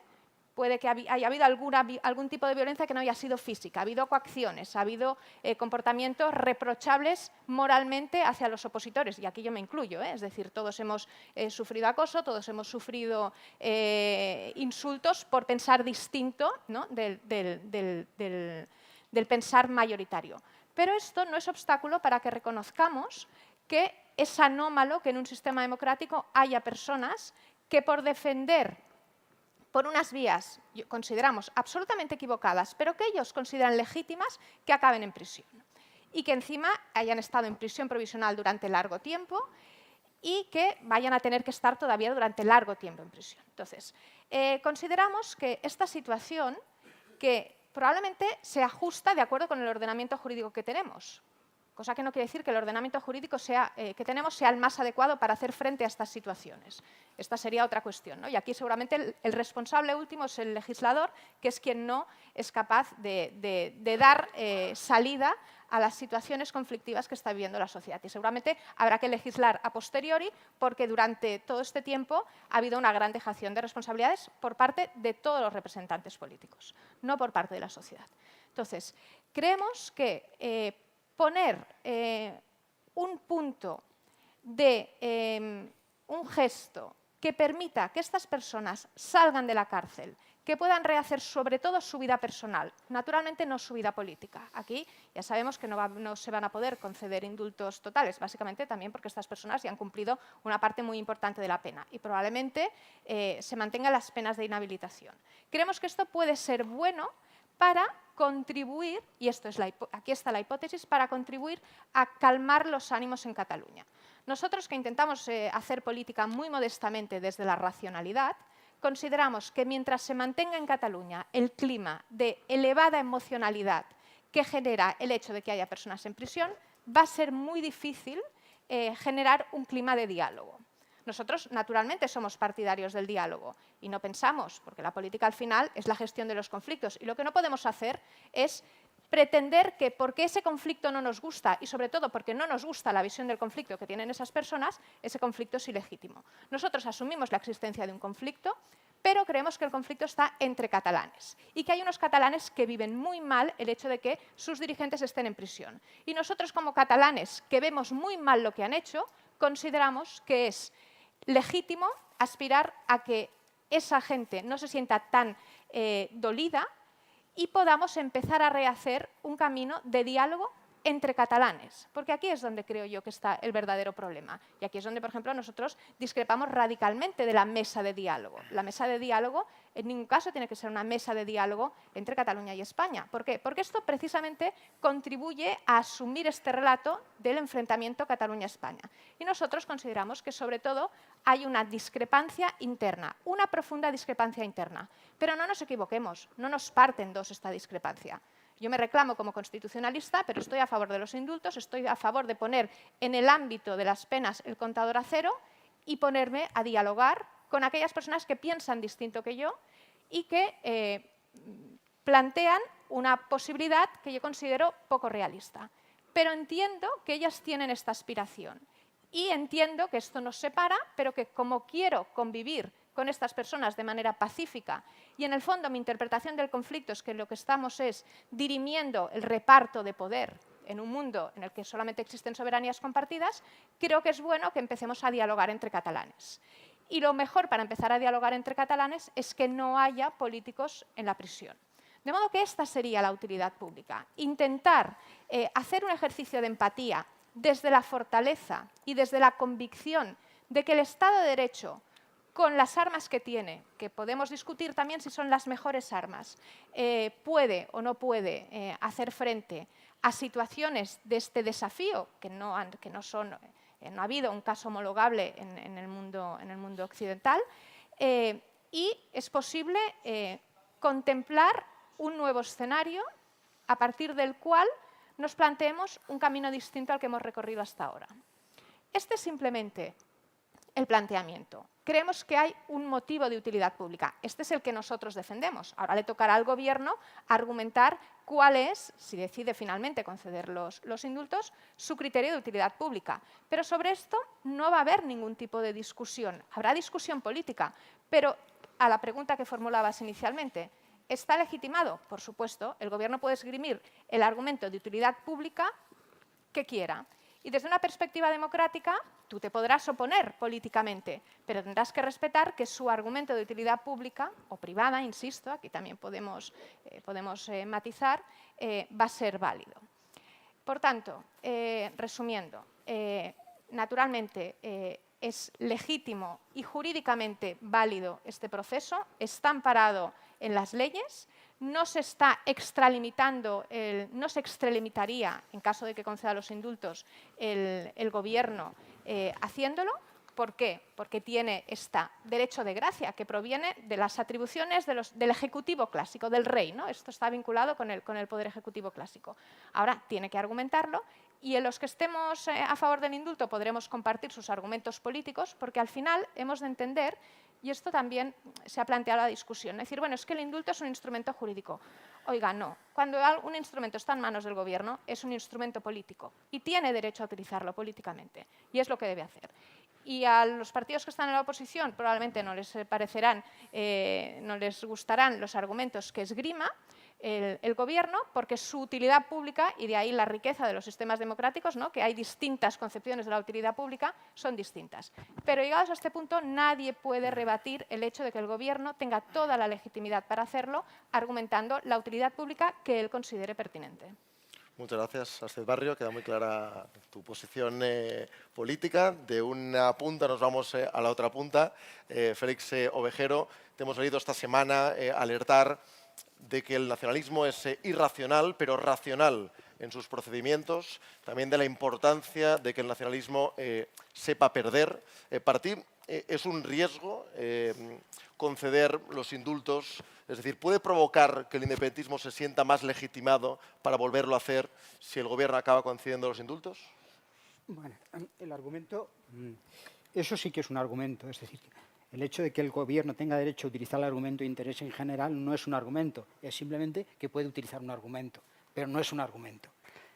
puede que haya habido algún tipo de violencia que no haya sido física, ha habido coacciones, ha habido comportamientos reprochables moralmente hacia los opositores, y aquí yo me incluyo, es decir, todos hemos sufrido acoso, todos hemos sufrido insultos por pensar distinto, ¿no? del pensar mayoritario. Pero esto no es obstáculo para que reconozcamos que es anómalo que en un sistema democrático haya personas que por defender por unas vías, consideramos, absolutamente equivocadas, pero que ellos consideran legítimas, que acaben en prisión. Y que encima hayan estado en prisión provisional durante largo tiempo y que vayan a tener que estar todavía durante largo tiempo en prisión. Entonces, consideramos que esta situación, que probablemente se ajusta de acuerdo con el ordenamiento jurídico que tenemos, cosa que no quiere decir que el ordenamiento jurídico que tenemos sea el más adecuado para hacer frente a estas situaciones. Esta sería otra cuestión, ¿no? Y aquí seguramente el responsable último es el legislador, que es quien no es capaz de dar salida a las situaciones conflictivas que está viviendo la sociedad. Y seguramente habrá que legislar a posteriori, porque durante todo este tiempo ha habido una gran dejación de responsabilidades por parte de todos los representantes políticos, no por parte de la sociedad. Entonces, creemos que poner un punto de un gesto que permita que estas personas salgan de la cárcel, que puedan rehacer sobre todo su vida personal, naturalmente no su vida política. Aquí ya sabemos que no se van a poder conceder indultos totales, básicamente también porque estas personas ya han cumplido una parte muy importante de la pena y probablemente se mantengan las penas de inhabilitación. Creemos que esto puede ser bueno para contribuir, y aquí está la hipótesis, para contribuir a calmar los ánimos en Cataluña. Nosotros, que intentamos hacer política muy modestamente desde la racionalidad, consideramos que mientras se mantenga en Cataluña el clima de elevada emocionalidad que genera el hecho de que haya personas en prisión, va a ser muy difícil generar un clima de diálogo. Nosotros, naturalmente, somos partidarios del diálogo y no pensamos, porque la política al final es la gestión de los conflictos, y lo que no podemos hacer es pretender que porque ese conflicto no nos gusta y sobre todo porque no nos gusta la visión del conflicto que tienen esas personas, ese conflicto es ilegítimo. Nosotros asumimos la existencia de un conflicto, pero creemos que el conflicto está entre catalanes y que hay unos catalanes que viven muy mal el hecho de que sus dirigentes estén en prisión. Y nosotros como catalanes que vemos muy mal lo que han hecho, consideramos que es legítimo aspirar a que esa gente no se sienta tan dolida y podamos empezar a rehacer un camino de diálogo entre catalanes, porque aquí es donde creo yo que está el verdadero problema. Y aquí es donde, por ejemplo, nosotros discrepamos radicalmente de la mesa de diálogo. La mesa de diálogo en ningún caso tiene que ser una mesa de diálogo entre Cataluña y España. ¿Por qué? Porque esto precisamente contribuye a asumir este relato del enfrentamiento Cataluña-España. Y nosotros consideramos que, sobre todo, hay una discrepancia interna, una profunda discrepancia interna. Pero no nos equivoquemos, no nos parte en dos esta discrepancia. Yo me reclamo como constitucionalista, pero estoy a favor de los indultos, estoy a favor de poner en el ámbito de las penas el contador a cero y ponerme a dialogar con aquellas personas que piensan distinto que yo y que plantean una posibilidad que yo considero poco realista. Pero entiendo que ellas tienen esta aspiración y entiendo que esto nos separa, pero que como quiero convivir con estas personas de manera pacífica y en el fondo mi interpretación del conflicto es que lo que estamos es dirimiendo el reparto de poder en un mundo en el que solamente existen soberanías compartidas, creo que es bueno que empecemos a dialogar entre catalanes. Y lo mejor para empezar a dialogar entre catalanes es que no haya políticos en la prisión. De modo que esta sería la utilidad pública, intentar hacer un ejercicio de empatía desde la fortaleza y desde la convicción de que el Estado de Derecho, con las armas que tiene, que podemos discutir también si son las mejores armas, puede o no puede hacer frente a situaciones de este desafío, que no ha habido un caso homologable en el mundo occidental, y es posible contemplar un nuevo escenario a partir del cual nos planteemos un camino distinto al que hemos recorrido hasta ahora. Este es simplemente el planteamiento. Creemos que hay un motivo de utilidad pública. Este es el que nosotros defendemos. Ahora le tocará al Gobierno argumentar cuál es, si decide finalmente conceder los indultos, su criterio de utilidad pública. Pero sobre esto no va a haber ningún tipo de discusión. Habrá discusión política, pero a la pregunta que formulabas inicialmente, ¿está legitimado? Por supuesto, el Gobierno puede esgrimir el argumento de utilidad pública que quiera. Y desde una perspectiva democrática, tú te podrás oponer políticamente, pero tendrás que respetar que su argumento de utilidad pública o privada, insisto, aquí también podemos matizar, va a ser válido. Por tanto, resumiendo, naturalmente es legítimo y jurídicamente válido este proceso, está amparado en las leyes, no se está extralimitando, no se extralimitaría, en caso de que conceda los indultos, el Gobierno haciéndolo. ¿Por qué? Porque tiene este derecho de gracia que proviene de las atribuciones del Ejecutivo clásico, del Rey, ¿no? Esto está vinculado con el Poder Ejecutivo clásico. Ahora tiene que argumentarlo y en los que estemos a favor del indulto podremos compartir sus argumentos políticos porque al final hemos de entender, y esto también se ha planteado la discusión, es decir, bueno, es que el indulto es un instrumento jurídico. Oiga, no. Cuando un instrumento está en manos del Gobierno, es un instrumento político y tiene derecho a utilizarlo políticamente y es lo que debe hacer. Y a los partidos que están en la oposición probablemente no les parecerán, no les gustarán los argumentos que esgrima el Gobierno, porque su utilidad pública, y de ahí la riqueza de los sistemas democráticos, ¿no? Que hay distintas concepciones de la utilidad pública, son distintas. Pero llegados a este punto, nadie puede rebatir el hecho de que el Gobierno tenga toda la legitimidad para hacerlo, argumentando la utilidad pública que él considere pertinente. Muchas gracias, Astrid Barrio. Queda muy clara tu posición política. De una punta nos vamos a la otra punta. Félix Ovejero, te hemos oído esta semana alertar de que el nacionalismo es irracional, pero racional en sus procedimientos. También de la importancia de que el nacionalismo sepa perder. Para ti, ¿es un riesgo conceder los indultos? Es decir, ¿puede provocar que el independentismo se sienta más legitimado para volverlo a hacer si el Gobierno acaba concediendo los indultos? Bueno, el argumento, eso sí que es un argumento. Es decir, el hecho de que el Gobierno tenga derecho a utilizar el argumento de interés en general no es un argumento, es simplemente que puede utilizar un argumento. pero no es un argumento.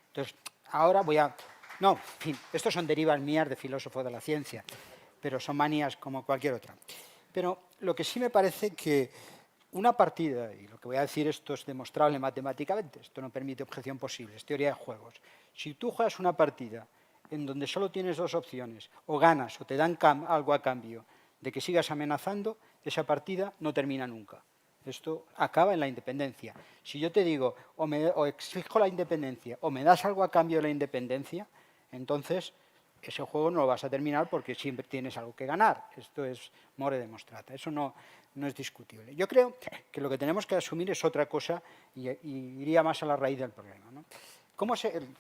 Entonces, ahora voy a... No, en fin, estos son derivas mías de filósofo de la ciencia, pero son manías como cualquier otra. Pero lo que sí me parece que una partida, y lo que voy a decir esto es demostrable matemáticamente, esto no permite objeción posible, es teoría de juegos. Si tú juegas una partida en donde solo tienes dos opciones, o ganas o te dan algo a cambio de que sigas amenazando, esa partida no termina nunca. Esto acaba en la independencia. Si yo te digo, o exijo la independencia, o me das algo a cambio de la independencia, entonces ese juego no lo vas a terminar porque siempre tienes algo que ganar. Esto es more demonstrata. Eso no es discutible. Yo creo que lo que tenemos que asumir es otra cosa y iría más a la raíz del problema, ¿no?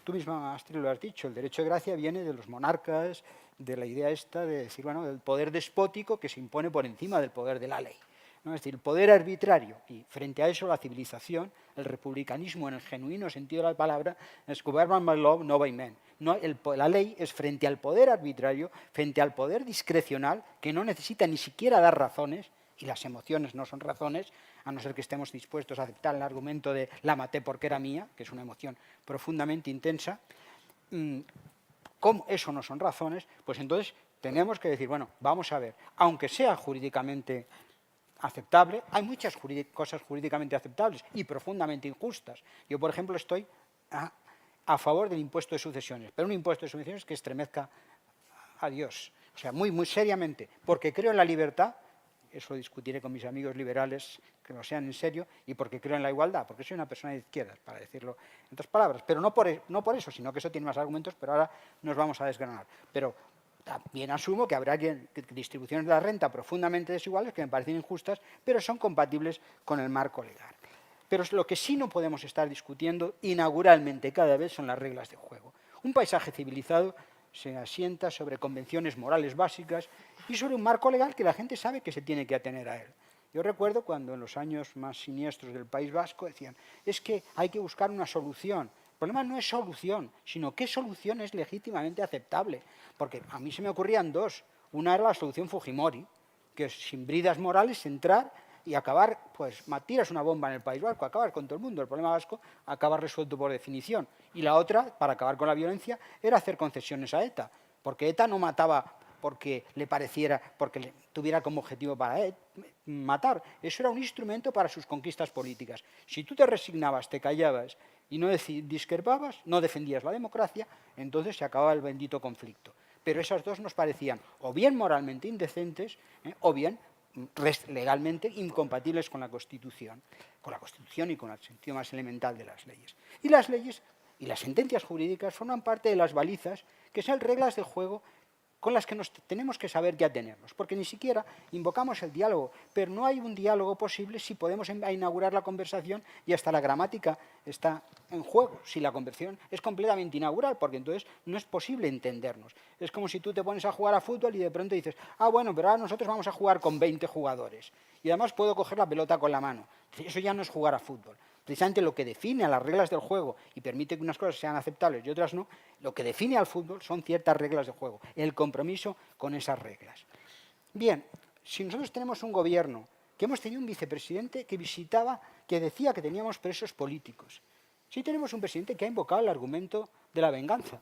Tú misma, Astrid, lo has dicho, el derecho de gracia viene de los monarcas, de la idea esta de decir, bueno, del poder despótico que se impone por encima del poder de la ley, ¿no? Es decir, el poder arbitrario, y frente a eso la civilización, el republicanismo en el genuino sentido de la palabra, es government by law, no by men. No, la ley es frente al poder arbitrario, frente al poder discrecional, que no necesita ni siquiera dar razones, y las emociones no son razones, a no ser que estemos dispuestos a aceptar el argumento de la maté porque era mía, que es una emoción profundamente intensa. Como eso no son razones, pues entonces tenemos que decir, bueno, vamos a ver, aunque sea jurídicamente aceptable, hay muchas cosas jurídicamente aceptables y profundamente injustas. Yo, por ejemplo, estoy a favor del impuesto de sucesiones, pero un impuesto de sucesiones que estremezca a Dios. O sea, muy, muy seriamente, porque creo en la libertad, eso lo discutiré con mis amigos liberales, que lo sean en serio, y porque creo en la igualdad, porque soy una persona de izquierdas, para decirlo en otras palabras. Pero no por eso, sino que eso tiene más argumentos, pero ahora nos vamos a desgranar. Pero también asumo que habrá distribuciones de la renta profundamente desiguales que me parecen injustas, pero son compatibles con el marco legal. Pero lo que sí no podemos estar discutiendo inauguralmente cada vez son las reglas de juego. Un paisaje civilizado se asienta sobre convenciones morales básicas y sobre un marco legal que la gente sabe que se tiene que atener a él. Yo recuerdo cuando en los años más siniestros del País Vasco decían, es que hay que buscar una solución. El problema no es solución, sino qué solución es legítimamente aceptable. Porque a mí se me ocurrían dos. Una era la solución Fujimori, que es sin bridas morales entrar y acabar, pues tiras una bomba en el País Vasco, acabar con todo el mundo. El problema vasco acaba resuelto por definición. Y la otra, para acabar con la violencia, era hacer concesiones a ETA. Porque ETA no mataba porque le pareciera, porque le tuviera como objetivo para matar. Eso era un instrumento para sus conquistas políticas. Si tú te resignabas, te callabas y no discrepabas, no defendías la democracia, entonces se acababa el bendito conflicto. Pero esas dos nos parecían o bien moralmente indecentes o bien legalmente incompatibles con la Constitución y con el sentido más elemental de las leyes. Y las leyes y las sentencias jurídicas forman parte de las balizas, que son reglas de juego con las que nos tenemos que saber qué atenernos, porque ni siquiera invocamos el diálogo, pero no hay un diálogo posible si podemos inaugurar la conversación y hasta la gramática está en juego, si la conversación es completamente inaugural, porque entonces no es posible entendernos. Es como si tú te pones a jugar a fútbol y de pronto dices, bueno, pero ahora nosotros vamos a jugar con 20 jugadores y además puedo coger la pelota con la mano. Eso ya no es jugar a fútbol. Precisamente lo que define a las reglas del juego y permite que unas cosas sean aceptables y otras no, lo que define al fútbol son ciertas reglas de juego, el compromiso con esas reglas. Bien, si nosotros tenemos un gobierno, que hemos tenido un vicepresidente que decía que teníamos presos políticos, sí tenemos un presidente que ha invocado el argumento de la venganza.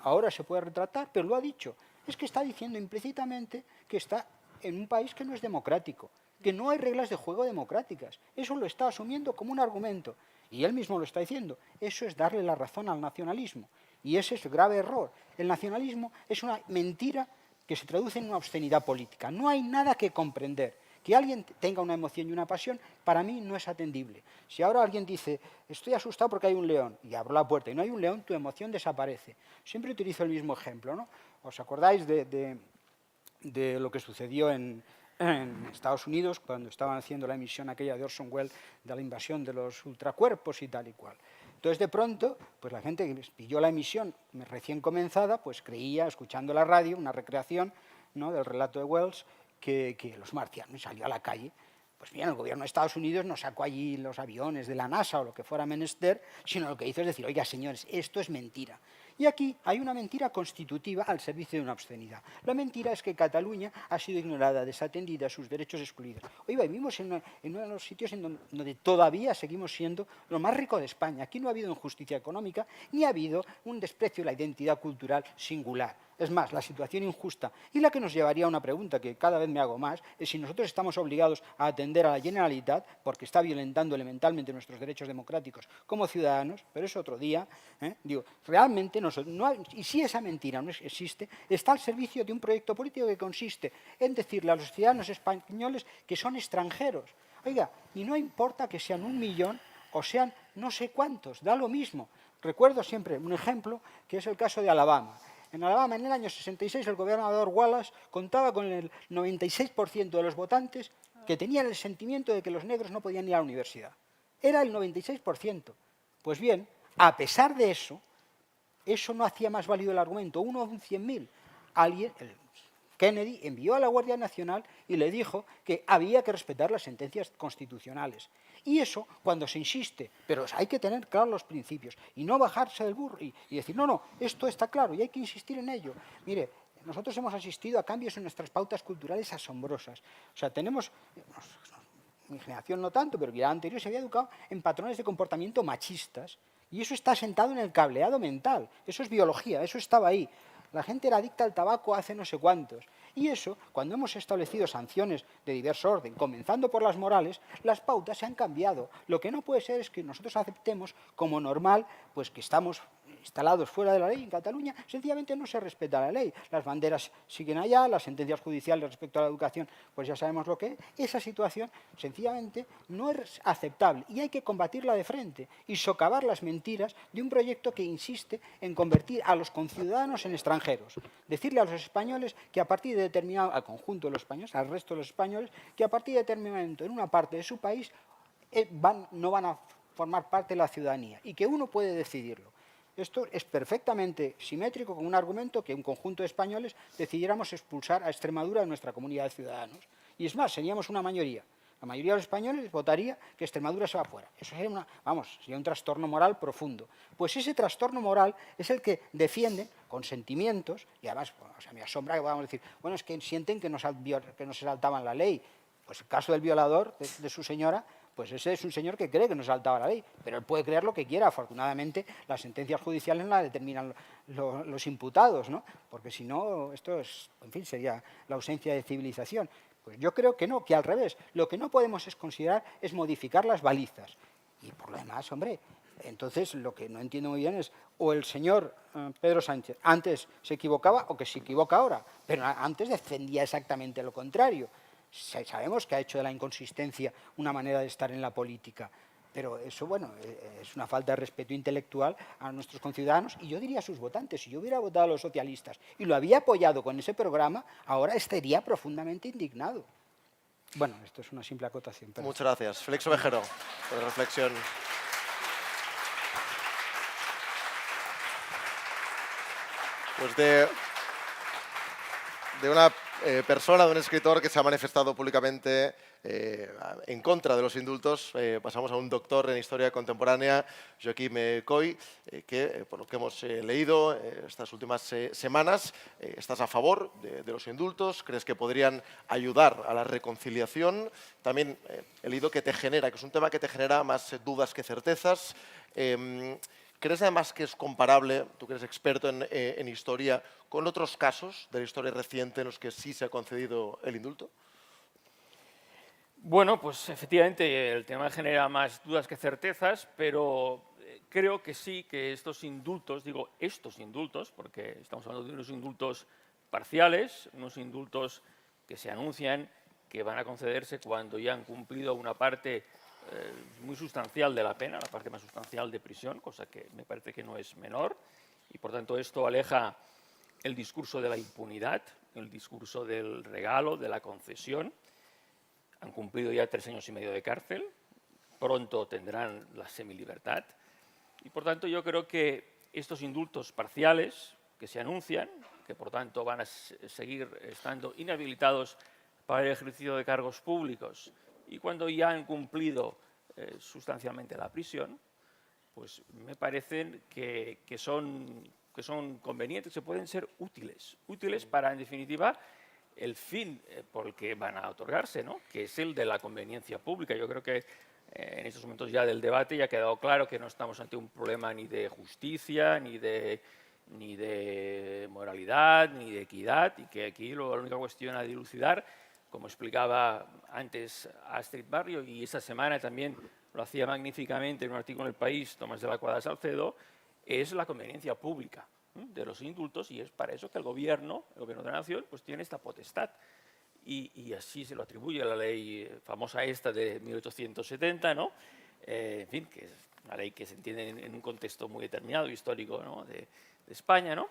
Ahora se puede retratar, pero lo ha dicho. Es que está diciendo implícitamente que está en un país que no es democrático, que no hay reglas de juego democráticas. Eso lo está asumiendo como un argumento. Y él mismo lo está diciendo. Eso es darle la razón al nacionalismo. Y ese es el grave error. El nacionalismo es una mentira que se traduce en una obscenidad política. No hay nada que comprender. Que alguien tenga una emoción y una pasión, para mí no es atendible. Si ahora alguien dice, estoy asustado porque hay un león, y abro la puerta y no hay un león, tu emoción desaparece. Siempre utilizo el mismo ejemplo, ¿no? ¿Os acordáis de lo que sucedió en Estados Unidos, cuando estaban haciendo la emisión aquella de Orson Welles de la invasión de los ultracuerpos y tal y cual? Entonces, de pronto, pues la gente que pilló la emisión recién comenzada, pues creía, escuchando la radio, una recreación, ¿no?, del relato de Wells, que los marcianos, y salió a la calle. Pues bien, el gobierno de Estados Unidos no sacó allí los aviones de la NASA o lo que fuera menester, sino lo que hizo es decir, oiga, señores, esto es mentira. Y aquí hay una mentira constitutiva al servicio de una obscenidad. La mentira es que Cataluña ha sido ignorada, desatendida, sus derechos excluidos. Oiga, vivimos en uno de los sitios en donde todavía seguimos siendo lo más rico de España. Aquí no ha habido injusticia económica ni ha habido un desprecio de la identidad cultural singular. Es más, la situación injusta y la que nos llevaría a una pregunta que cada vez me hago más es si nosotros estamos obligados a atender a la Generalitat porque está violentando elementalmente nuestros derechos democráticos como ciudadanos, pero es otro día. Digo, realmente, y si esa mentira no existe, está al servicio de un proyecto político que consiste en decirle a los ciudadanos españoles que son extranjeros. Oiga, y no importa que sean 1 millón o sean no sé cuántos, da lo mismo. Recuerdo siempre un ejemplo que es el caso de Alabama. En Alabama, en el año 66, el gobernador Wallace contaba con el 96% de los votantes que tenían el sentimiento de que los negros no podían ir a la universidad. Era el 96%. Pues bien, a pesar de eso, eso no hacía más válido el argumento. Uno de 100.000. Kennedy envió a la Guardia Nacional y le dijo que había que respetar las sentencias constitucionales. Y eso, cuando se insiste, pero hay que tener claros los principios y no bajarse del burro y decir, no, esto está claro y hay que insistir en ello. Mire, nosotros hemos asistido a cambios en nuestras pautas culturales asombrosas. O sea, tenemos, mi generación no tanto, pero la anterior se había educado en patrones de comportamiento machistas y eso está sentado en el cableado mental. Eso es biología, eso estaba ahí. La gente era adicta al tabaco hace no sé cuántos. Y eso, cuando hemos establecido sanciones de diverso orden, comenzando por las morales, las pautas se han cambiado. Lo que no puede ser es que nosotros aceptemos como normal pues que estamos instalados fuera de la ley en Cataluña, sencillamente no se respeta la ley. Las banderas siguen allá, las sentencias judiciales respecto a la educación, pues ya sabemos lo que es. Esa situación sencillamente no es aceptable y hay que combatirla de frente y socavar las mentiras de un proyecto que insiste en convertir a los conciudadanos en extranjeros. Decirle a los españoles que a partir de determinado, al conjunto de los españoles, al resto de los españoles, que a partir de determinado momento en una parte de su país no van a formar parte de la ciudadanía y que uno puede decidirlo. Esto es perfectamente simétrico con un argumento que un conjunto de españoles decidiéramos expulsar a Extremadura de nuestra comunidad de ciudadanos. Y es más, seríamos una mayoría. La mayoría de los españoles votaría que Extremadura se va fuera. Eso sería sería un trastorno moral profundo. Pues ese trastorno moral es el que defienden con sentimientos, y además, me asombra que podamos decir, bueno, es que sienten que no se saltaban la ley. Pues el caso del violador de su señora, pues ese es un señor que cree que no saltaba la ley, pero él puede creer lo que quiera. Afortunadamente, las sentencias judiciales no las determinan los imputados, ¿no? Porque si no, esto es, en fin, sería la ausencia de civilización. Pues yo creo que no, que al revés. Lo que no podemos considerar es modificar las balizas. Y por lo demás, hombre, entonces lo que no entiendo muy bien es o el señor Pedro Sánchez antes se equivocaba o que se equivoca ahora, pero antes defendía exactamente lo contrario. Sabemos que ha hecho de la inconsistencia una manera de estar en la política, pero eso, bueno, es una falta de respeto intelectual a nuestros conciudadanos y yo diría a sus votantes. Si yo hubiera votado a los socialistas y lo había apoyado con ese programa, ahora estaría profundamente indignado. Bueno, esto es una simple acotación. Pero... Muchas gracias. Félix Ovejero, por la reflexión. Pues de una persona, de un escritor que se ha manifestado públicamente en contra de los indultos, pasamos a un doctor en historia contemporánea, Joaquim Coy, que por lo que hemos leído estas últimas semanas, estás a favor de los indultos, crees que podrían ayudar a la reconciliación. También he leído que te genera, que es un tema que te genera más dudas que certezas. ¿Crees además que es comparable, tú que eres experto en historia, con otros casos de la historia reciente en los que sí se ha concedido el indulto? Bueno, pues efectivamente el tema genera más dudas que certezas, pero creo que sí, que estos indultos, digo estos indultos, porque estamos hablando de unos indultos parciales, unos indultos que se anuncian que van a concederse cuando ya han cumplido una parte muy sustancial de la pena, la parte más sustancial de prisión, cosa que me parece que no es menor, y por tanto esto aleja el discurso de la impunidad, el discurso del regalo, de la concesión. Han cumplido ya 3 años y medio de cárcel, pronto tendrán la semilibertad, y por tanto yo creo que estos indultos parciales que se anuncian, que por tanto van a seguir estando inhabilitados para el ejercicio de cargos públicos, y cuando ya han cumplido sustancialmente la prisión, pues me parecen que son convenientes, que pueden ser útiles para, en definitiva, el fin por el que van a otorgarse, ¿no? Que es el de la conveniencia pública. Yo creo que en estos momentos ya del debate ya ha quedado claro que no estamos ante un problema ni de justicia, ni de moralidad, ni de equidad, y que aquí la única cuestión a dilucidar, como explicaba antes Astrid Barrio, y esta semana también lo hacía magníficamente en un artículo en El País Tomás de la Cuadra Salcedo, es la conveniencia pública de los indultos, y es para eso que el gobierno de la nación, pues tiene esta potestad. Y así se lo atribuye a la ley famosa esta de 1870, ¿no? En fin, que es una ley que se entiende en un contexto muy determinado, histórico, ¿no? de España, ¿no?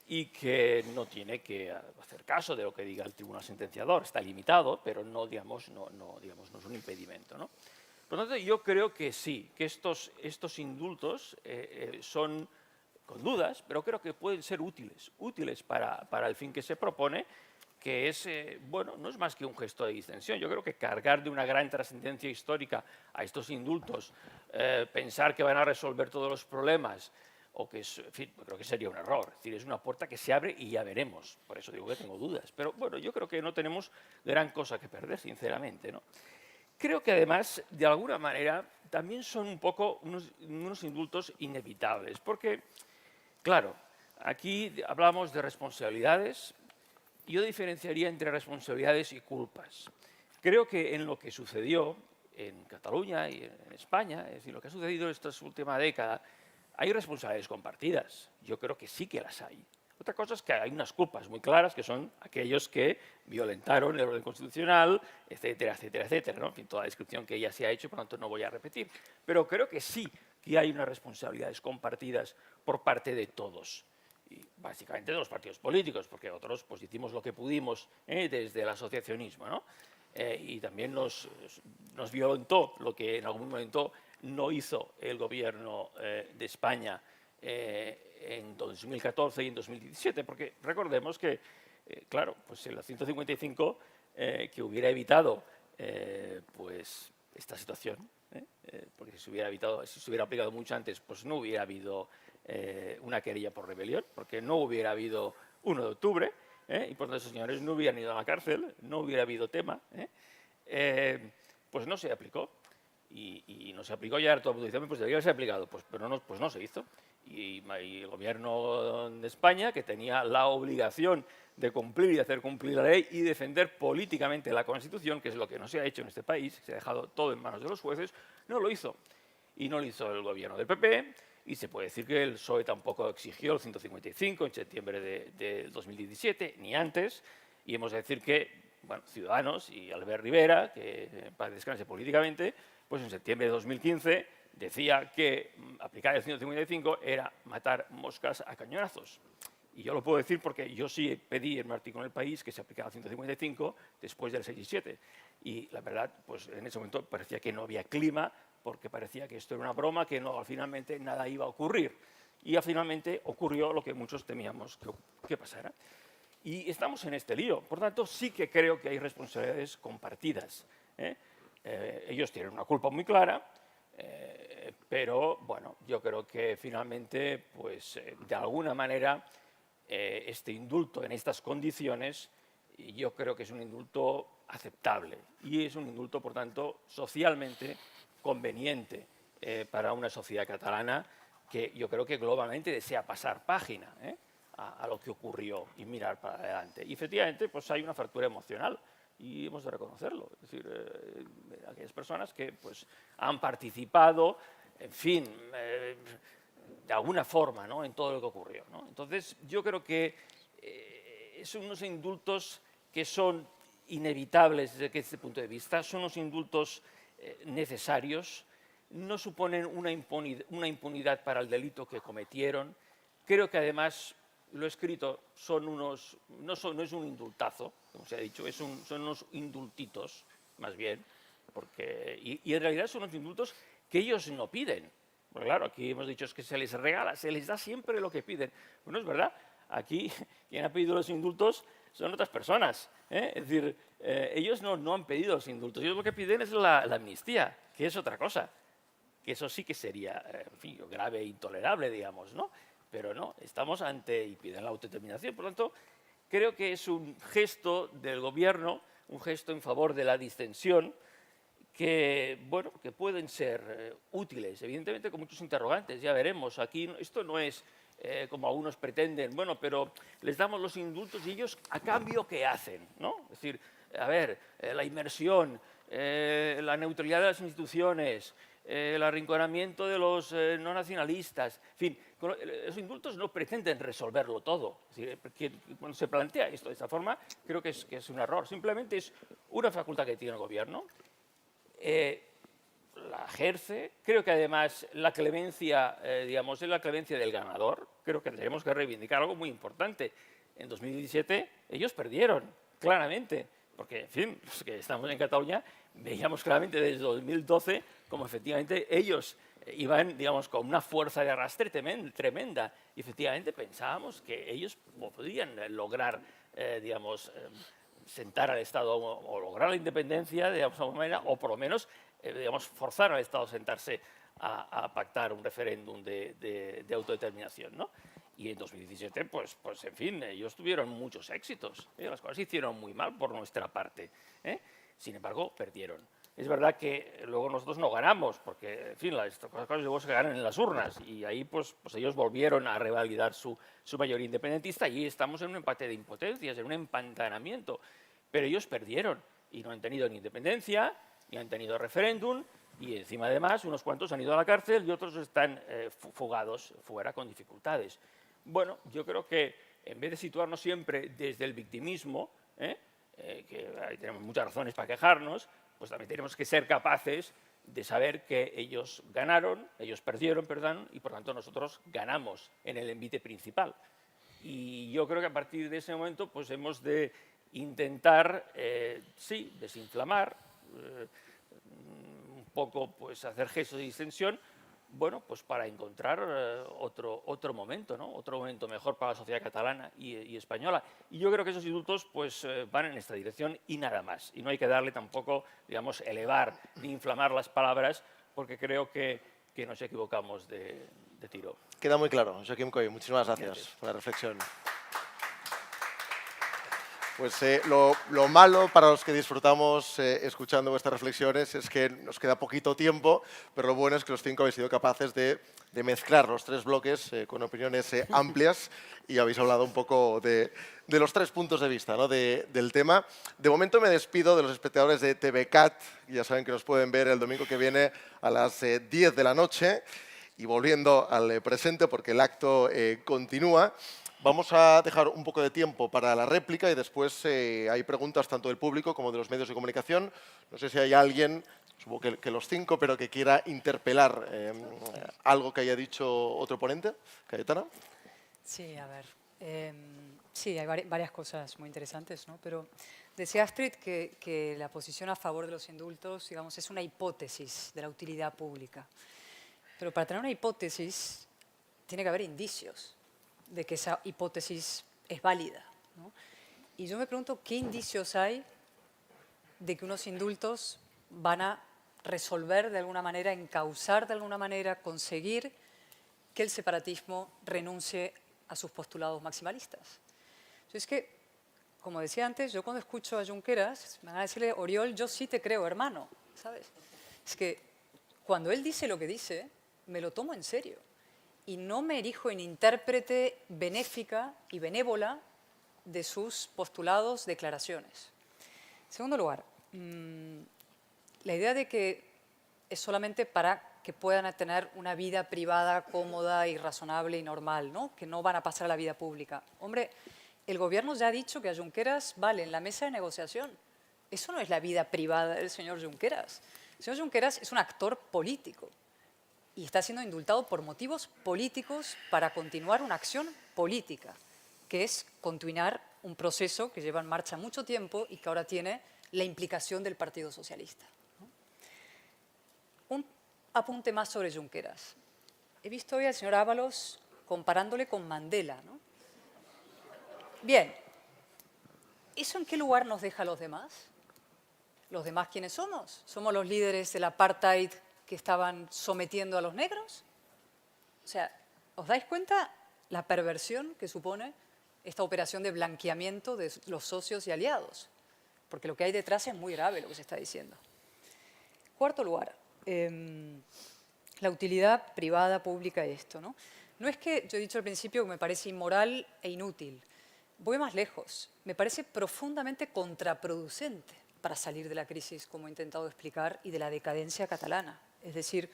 Y que no tiene que hacer caso de lo que diga el tribunal sentenciador. Está limitado, pero no, digamos, no es un impedimento, ¿no? Por lo tanto, yo creo que sí, que estos indultos son con dudas, pero creo que pueden ser útiles para el fin que se propone, que es, bueno, no es más que un gesto de distensión. Yo creo que cargar de una gran trascendencia histórica a estos indultos, pensar que van a resolver todos los problemas, o que en fin, creo que sería un error. Es decir, es una puerta que se abre y ya veremos. Por eso digo que tengo dudas. Pero bueno, yo creo que no tenemos gran cosa que perder, sinceramente, ¿no? Creo que además, de alguna manera, también son un poco unos indultos inevitables. Porque, claro, aquí hablamos de responsabilidades. Yo diferenciaría entre responsabilidades y culpas. Creo que en lo que sucedió en Cataluña y en España, es decir, lo que ha sucedido en esta última década, hay responsabilidades compartidas. Yo creo que sí que las hay. Otra cosa es que hay unas culpas muy claras, que son aquellos que violentaron el orden constitucional, etcétera, etcétera, etcétera, ¿no? En fin, toda la descripción que ya se ha hecho, por lo tanto no voy a repetir. Pero creo que sí que hay unas responsabilidades compartidas por parte de todos. Y básicamente de los partidos políticos, porque otros pues hicimos lo que pudimos desde el asociacionismo, ¿no? Y también nos violentó lo que en algún momento no hizo el gobierno de España en 2014 y en 2017, porque recordemos que, claro, pues el 155 que hubiera evitado pues esta situación, porque si se hubiera aplicado mucho antes, pues no hubiera habido una querella por rebelión, porque no hubiera habido 1 de octubre, y por tanto esos señores no hubieran ido a la cárcel, no hubiera habido tema, pues no se aplicó. Y no se aplicó, ya todo el mundo dice, pues debería haberse aplicado, pues no se hizo. Y el gobierno de España, que tenía la obligación de cumplir y de hacer cumplir la ley y defender políticamente la Constitución, que es lo que no se ha hecho en este país, se ha dejado todo en manos de los jueces, no lo hizo. Y no lo hizo el gobierno del PP, y se puede decir que el PSOE tampoco exigió el 155 en septiembre de 2017, ni antes, y hemos de decir que, bueno, Ciudadanos y Albert Rivera, que en paz descanse políticamente, pues en septiembre de 2015 decía que aplicar el 155 era matar moscas a cañonazos. Y yo lo puedo decir porque yo sí pedí en un artículo en El País que se aplicara el 155 después del 6 y 7. Y la verdad, pues en ese momento parecía que no había clima, porque parecía que esto era una broma, que no, finalmente nada iba a ocurrir. Y finalmente ocurrió lo que muchos temíamos que pasara. Y estamos en este lío. Por tanto, sí que creo que hay responsabilidades compartidas. Ellos tienen una culpa muy clara, pero bueno, yo creo que finalmente, pues de alguna manera, este indulto en estas condiciones, yo creo que es un indulto aceptable y es un indulto, por tanto, socialmente conveniente para una sociedad catalana que yo creo que globalmente desea pasar página a lo que ocurrió y mirar para adelante. Y efectivamente, pues hay una fractura emocional. Y hemos de reconocerlo. Es decir, aquellas personas que pues, han participado, en fin, de alguna forma, ¿no? En todo lo que ocurrió, ¿no? Entonces, yo creo que son unos indultos que son inevitables desde este punto de vista, son unos indultos necesarios, no suponen una impunidad para el delito que cometieron. Creo que además, lo he escrito, no es un indultazo, como se ha dicho, son unos indultitos, más bien, y en realidad son unos indultos que ellos no piden. Porque claro, aquí hemos dicho que se les regala, se les da siempre lo que piden. Bueno, es verdad, aquí quien ha pedido los indultos son otras personas. Es decir, ellos no han pedido los indultos, ellos lo que piden es la amnistía, que es otra cosa, que eso sí que sería en fin, grave e intolerable, digamos, ¿no? pero no, estamos ante y piden la autodeterminación. Por lo tanto, creo que es un gesto del Gobierno, un gesto en favor de la distensión, que, bueno, que pueden ser útiles, evidentemente con muchos interrogantes, ya veremos. Aquí esto no es como algunos pretenden, bueno, pero les damos los indultos y ellos a cambio ¿qué hacen? ¿No? Es decir, a ver, la inmersión, la neutralidad de las instituciones, el arrinconamiento de los no nacionalistas, en fin, los indultos no pretenden resolverlo todo. Es decir, cuando se plantea esto de esta forma, creo que es un error. Simplemente es una facultad que tiene el Gobierno, la ejerce. Creo que además la clemencia, digamos, es la clemencia del ganador. Creo que tenemos que reivindicar algo muy importante. En 2017 ellos perdieron, claramente, porque, en fin, los que estamos en Cataluña veíamos claramente desde 2012 como efectivamente ellos iban, digamos, con una fuerza de arrastre tremenda. Y efectivamente pensábamos que ellos podían lograr, digamos, sentar al Estado o lograr la independencia, digamos, de alguna manera, o por lo menos, digamos, forzar al Estado a sentarse a pactar un referéndum de autodeterminación, ¿no? Y en 2017, pues en fin, ellos tuvieron muchos éxitos. Las cosas se hicieron muy mal por nuestra parte, ¿eh? Sin embargo, perdieron. Es verdad que luego nosotros no ganamos, porque, en fin, estas cosas luego se ganan en las urnas, y ahí pues ellos volvieron a revalidar su mayoría independentista, y estamos en un empate de impotencias, en un empantanamiento. Pero ellos perdieron, y no han tenido ni independencia, ni han tenido referéndum, y encima además unos cuantos han ido a la cárcel y otros están fugados fuera con dificultades. Bueno, yo creo que en vez de situarnos siempre desde el victimismo, que ahí tenemos muchas razones para quejarnos, pues también tenemos que ser capaces de saber que ellos ganaron, ellos perdieron, perdón, y por tanto nosotros ganamos en el envite principal. Y yo creo que a partir de ese momento pues hemos de intentar, sí, desinflamar, un poco pues hacer gestos de distensión, bueno, pues para encontrar otro momento, ¿no? Otro momento mejor para la sociedad catalana y española. Y yo creo que esos indultos pues, van en esta dirección y nada más. Y no hay que darle tampoco, digamos, elevar ni inflamar las palabras, porque creo que nos equivocamos de tiro. Queda muy claro. Joaquim Coy, muchísimas gracias por la reflexión. Pues lo malo para los que disfrutamos escuchando vuestras reflexiones es que nos queda poquito tiempo, pero lo bueno es que los 5 habéis sido capaces de mezclar los 3 bloques con opiniones amplias y habéis hablado un poco de los 3 puntos de vista, ¿no? del tema. De momento me despido de los espectadores de TVCAT, ya saben que nos pueden ver el domingo que viene a las 10 de la noche. Y volviendo al presente, porque el acto continúa, vamos a dejar un poco de tiempo para la réplica y después hay preguntas tanto del público como de los medios de comunicación. No sé si hay alguien, supongo que los 5, pero que quiera interpelar algo que haya dicho otro ponente. Cayetana. Sí, a ver. Sí, hay varias cosas muy interesantes, ¿no? Pero decía Astrid que la posición a favor de los indultos, digamos, es una hipótesis de la utilidad pública. Pero para tener una hipótesis tiene que haber indicios de que esa hipótesis es válida, ¿no? Y yo me pregunto qué indicios hay de que unos indultos van a resolver de alguna manera, encauzar de alguna manera, conseguir que el separatismo renuncie a sus postulados maximalistas. Entonces, es que, como decía antes, yo cuando escucho a Junqueras, me van a decirle, Oriol, yo sí te creo, hermano, ¿sabes? Es que cuando él dice lo que dice, me lo tomo en serio y no me erijo en intérprete benéfica y benévola de sus postulados, declaraciones. En segundo lugar, la idea de que es solamente para que puedan tener una vida privada cómoda y razonable y normal, ¿no? Que no van a pasar a la vida pública. Hombre, el gobierno ya ha dicho que a Junqueras vale en la mesa de negociación. Eso no es la vida privada del señor Junqueras. El señor Junqueras es un actor político y está siendo indultado por motivos políticos para continuar una acción política, que es continuar un proceso que lleva en marcha mucho tiempo y que ahora tiene la implicación del Partido Socialista, ¿no? Un apunte más sobre Junqueras. He visto hoy al señor Ábalos comparándole con Mandela, ¿no? Bien, ¿eso en qué lugar nos deja a los demás? ¿Los demás quiénes somos? ¿Somos los líderes del apartheid que estaban sometiendo a los negros? O sea, ¿os dais cuenta la perversión que supone esta operación de blanqueamiento de los socios y aliados, porque lo que hay detrás es muy grave lo que se está diciendo. Cuarto lugar, la utilidad privada, pública de esto, ¿no? No es que yo he dicho al principio que me parece inmoral e inútil. Voy más lejos. Me parece profundamente contraproducente para salir de la crisis, como he intentado explicar, y de la decadencia catalana. Es decir,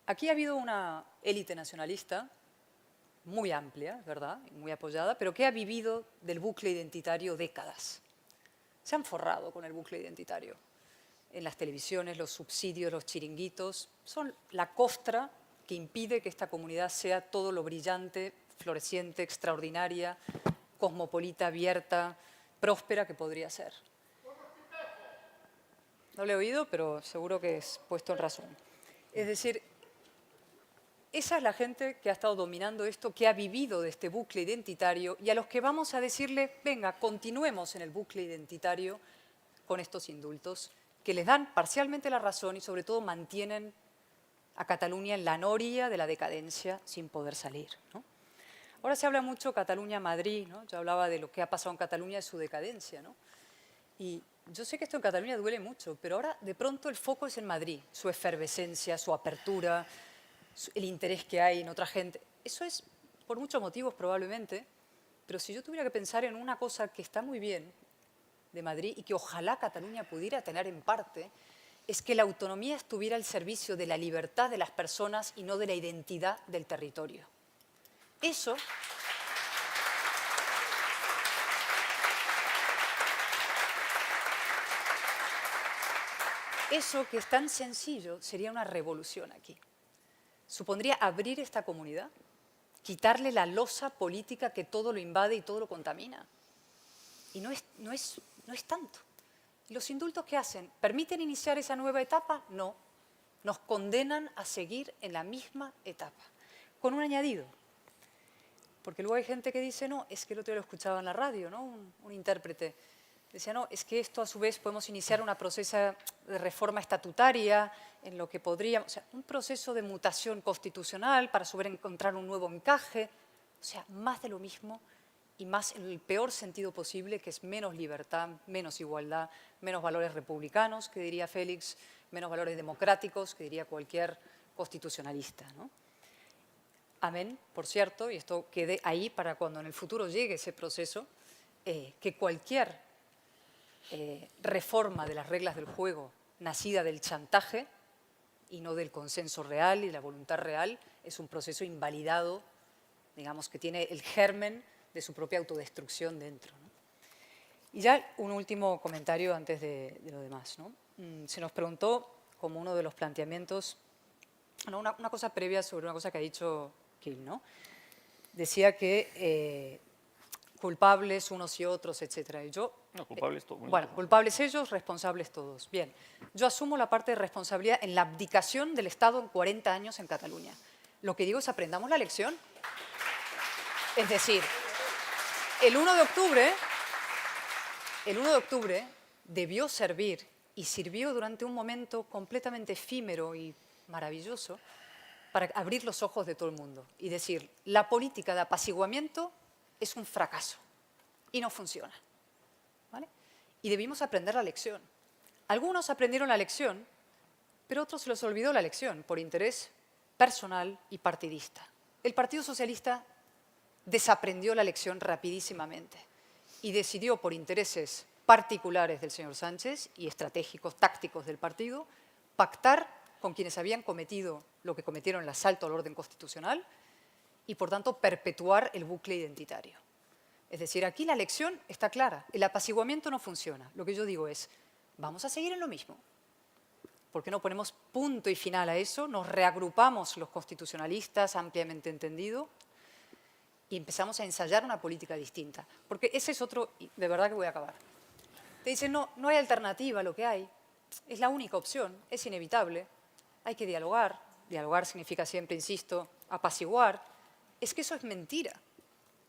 aquí ha habido una élite nacionalista muy amplia, ¿verdad?, muy apoyada, pero que ha vivido del bucle identitario décadas. Se han forrado con el bucle identitario. En las televisiones, los subsidios, los chiringuitos, son la costra que impide que esta comunidad sea todo lo brillante, floreciente, extraordinaria, cosmopolita, abierta, próspera que podría ser. No lo he oído, pero seguro que es puesto en razón. Es decir, esa es la gente que ha estado dominando esto, que ha vivido de este bucle identitario y a los que vamos a decirle, venga, continuemos en el bucle identitario con estos indultos, que les dan parcialmente la razón y sobre todo mantienen a Cataluña en la noria de la decadencia sin poder salir, ¿no? Ahora se habla mucho Cataluña-Madrid, ¿no? Yo hablaba de lo que ha pasado en Cataluña y su decadencia, ¿no? Y yo sé que esto en Cataluña duele mucho, pero ahora de pronto el foco es en Madrid, su efervescencia, su apertura, el interés que hay en otra gente. Eso es por muchos motivos probablemente, pero si yo tuviera que pensar en una cosa que está muy bien de Madrid y que ojalá Cataluña pudiera tener en parte, es que la autonomía estuviera al servicio de la libertad de las personas y no de la identidad del territorio. Eso que es tan sencillo sería una revolución aquí. Supondría abrir esta comunidad, quitarle la losa política que todo lo invade y todo lo contamina. Y no es tanto. ¿Y los indultos qué hacen? ¿Permiten iniciar esa nueva etapa? No. Nos condenan a seguir en la misma etapa. Con un añadido. Porque luego hay gente que dice, no, es que el otro día lo escuchaba en la radio, ¿no? Un intérprete decía, no, es que esto a su vez podemos iniciar un proceso de reforma estatutaria en lo que podríamos, o sea, un proceso de mutación constitucional para encontrar un nuevo encaje, o sea, más de lo mismo y más en el peor sentido posible, que es menos libertad, menos igualdad, menos valores republicanos, que diría Félix, menos valores democráticos, que diría cualquier constitucionalista, ¿no? Amén, por cierto, y esto quede ahí para cuando en el futuro llegue ese proceso, que cualquier reforma de las reglas del juego nacida del chantaje y no del consenso real y de la voluntad real es un proceso invalidado, digamos, que tiene el germen de su propia autodestrucción dentro, ¿no? Y ya un último comentario antes de lo demás, ¿no? Se nos preguntó, como uno de los planteamientos, no, una cosa previa sobre una cosa que ha dicho Kim, ¿no? Decía que culpables unos y otros, etcétera. Y yo, No, culpables todos. bueno, culpables ellos, responsables todos. Bien, yo asumo la parte de responsabilidad en la abdicación del Estado en 40 años en Cataluña. Lo que digo es aprendamos la lección. Es decir, el 1 de octubre debió servir y sirvió durante un momento completamente efímero y maravilloso para abrir los ojos de todo el mundo y decir, la política de apaciguamiento es un fracaso y no funciona, ¿vale? Y debimos aprender la lección. Algunos aprendieron la lección, pero otros se les olvidó la lección por interés personal y partidista. El Partido Socialista desaprendió la lección rapidísimamente y decidió, por intereses particulares del señor Sánchez y estratégicos, tácticos del partido, pactar con quienes habían cometido lo que cometieron, el asalto al orden constitucional, y, por tanto, perpetuar el bucle identitario. Es decir, aquí la lección está clara. El apaciguamiento no funciona. Lo que yo digo es, vamos a seguir en lo mismo. ¿Por qué no ponemos punto y final a eso? Nos reagrupamos los constitucionalistas, ampliamente entendido, y empezamos a ensayar una política distinta. Porque ese es otro, de verdad que voy a acabar. Te dicen, no, no hay alternativa a lo que hay. Es la única opción, es inevitable. Hay que dialogar. Dialogar significa siempre, insisto, apaciguar. Es que eso es mentira.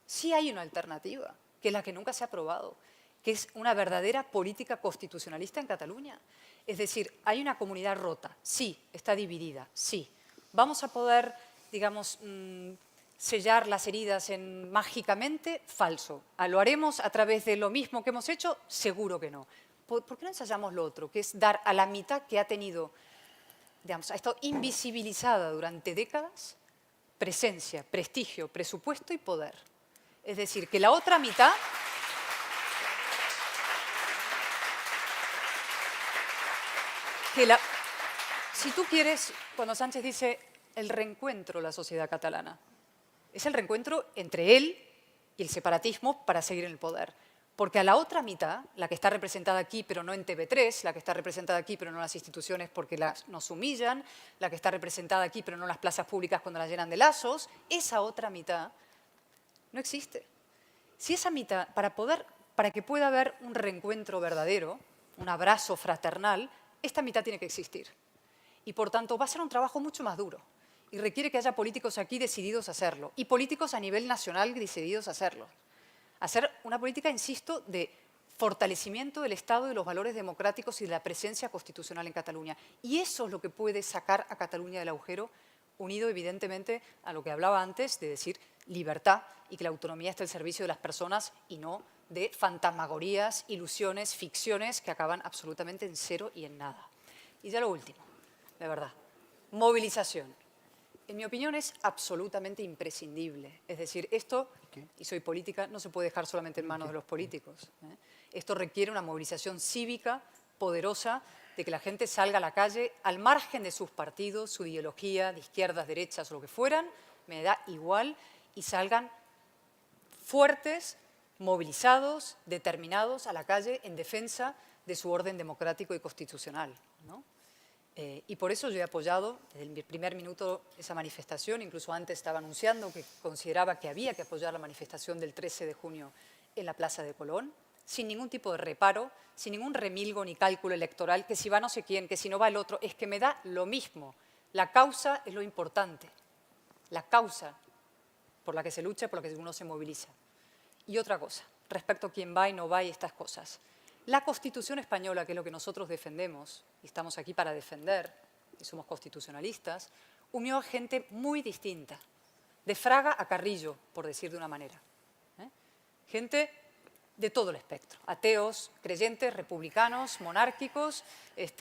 Sí hay una alternativa, que es la que nunca se ha aprobado, que es una verdadera política constitucionalista en Cataluña. Es decir, hay una comunidad rota, sí, está dividida, sí. Vamos a poder, digamos, sellar las heridas mágicamente, falso. ¿Lo haremos a través de lo mismo que hemos hecho? Seguro que no. ¿Por qué no ensayamos lo otro? Que es dar a la mitad que ha tenido, digamos, ha estado invisibilizada durante décadas, presencia, prestigio, presupuesto y poder. Es decir, que la otra mitad... Si tú quieres, cuando Sánchez dice el reencuentro de la sociedad catalana, es el reencuentro entre él y el separatismo para seguir en el poder. Porque a la otra mitad, la que está representada aquí pero no en TV3, la que está representada aquí pero no en las instituciones porque nos humillan, la que está representada aquí pero no en las plazas públicas cuando las llenan de lazos, esa otra mitad no existe. Si esa mitad, para que pueda haber un reencuentro verdadero, un abrazo fraternal, esta mitad tiene que existir. Y por tanto va a ser un trabajo mucho más duro y requiere que haya políticos aquí decididos a hacerlo y políticos a nivel nacional decididos a hacerlo. Hacer una política, insisto, de fortalecimiento del Estado, de los valores democráticos y de la presencia constitucional en Cataluña. Y eso es lo que puede sacar a Cataluña del agujero, unido evidentemente a lo que hablaba antes, de decir libertad y que la autonomía esté al servicio de las personas y no de fantasmagorías, ilusiones, ficciones que acaban absolutamente en cero y en nada. Y ya lo último, de verdad, movilización. En mi opinión es absolutamente imprescindible. Es decir, esto, y soy política, no se puede dejar solamente en manos de los políticos. Esto requiere una movilización cívica poderosa, de que la gente salga a la calle al margen de sus partidos, su ideología, de izquierdas, derechas o lo que fueran, me da igual, y salgan fuertes, movilizados, determinados a la calle en defensa de su orden democrático y constitucional, ¿no? Y por eso yo he apoyado desde el primer minuto esa manifestación, incluso antes estaba anunciando que consideraba que había que apoyar la manifestación del 13 de junio en la Plaza de Colón, sin ningún tipo de reparo, sin ningún remilgo ni cálculo electoral, que si va no sé quién, que si no va el otro, es que me da lo mismo. La causa es lo importante, la causa por la que se lucha, por la que uno se moviliza. Y otra cosa, respecto a quién va y no va y estas cosas. La Constitución española, que es lo que nosotros defendemos, y estamos aquí para defender, y somos constitucionalistas, unió a gente muy distinta, de Fraga a Carrillo, por decir de una manera. Gente de todo el espectro, ateos, creyentes, republicanos, monárquicos,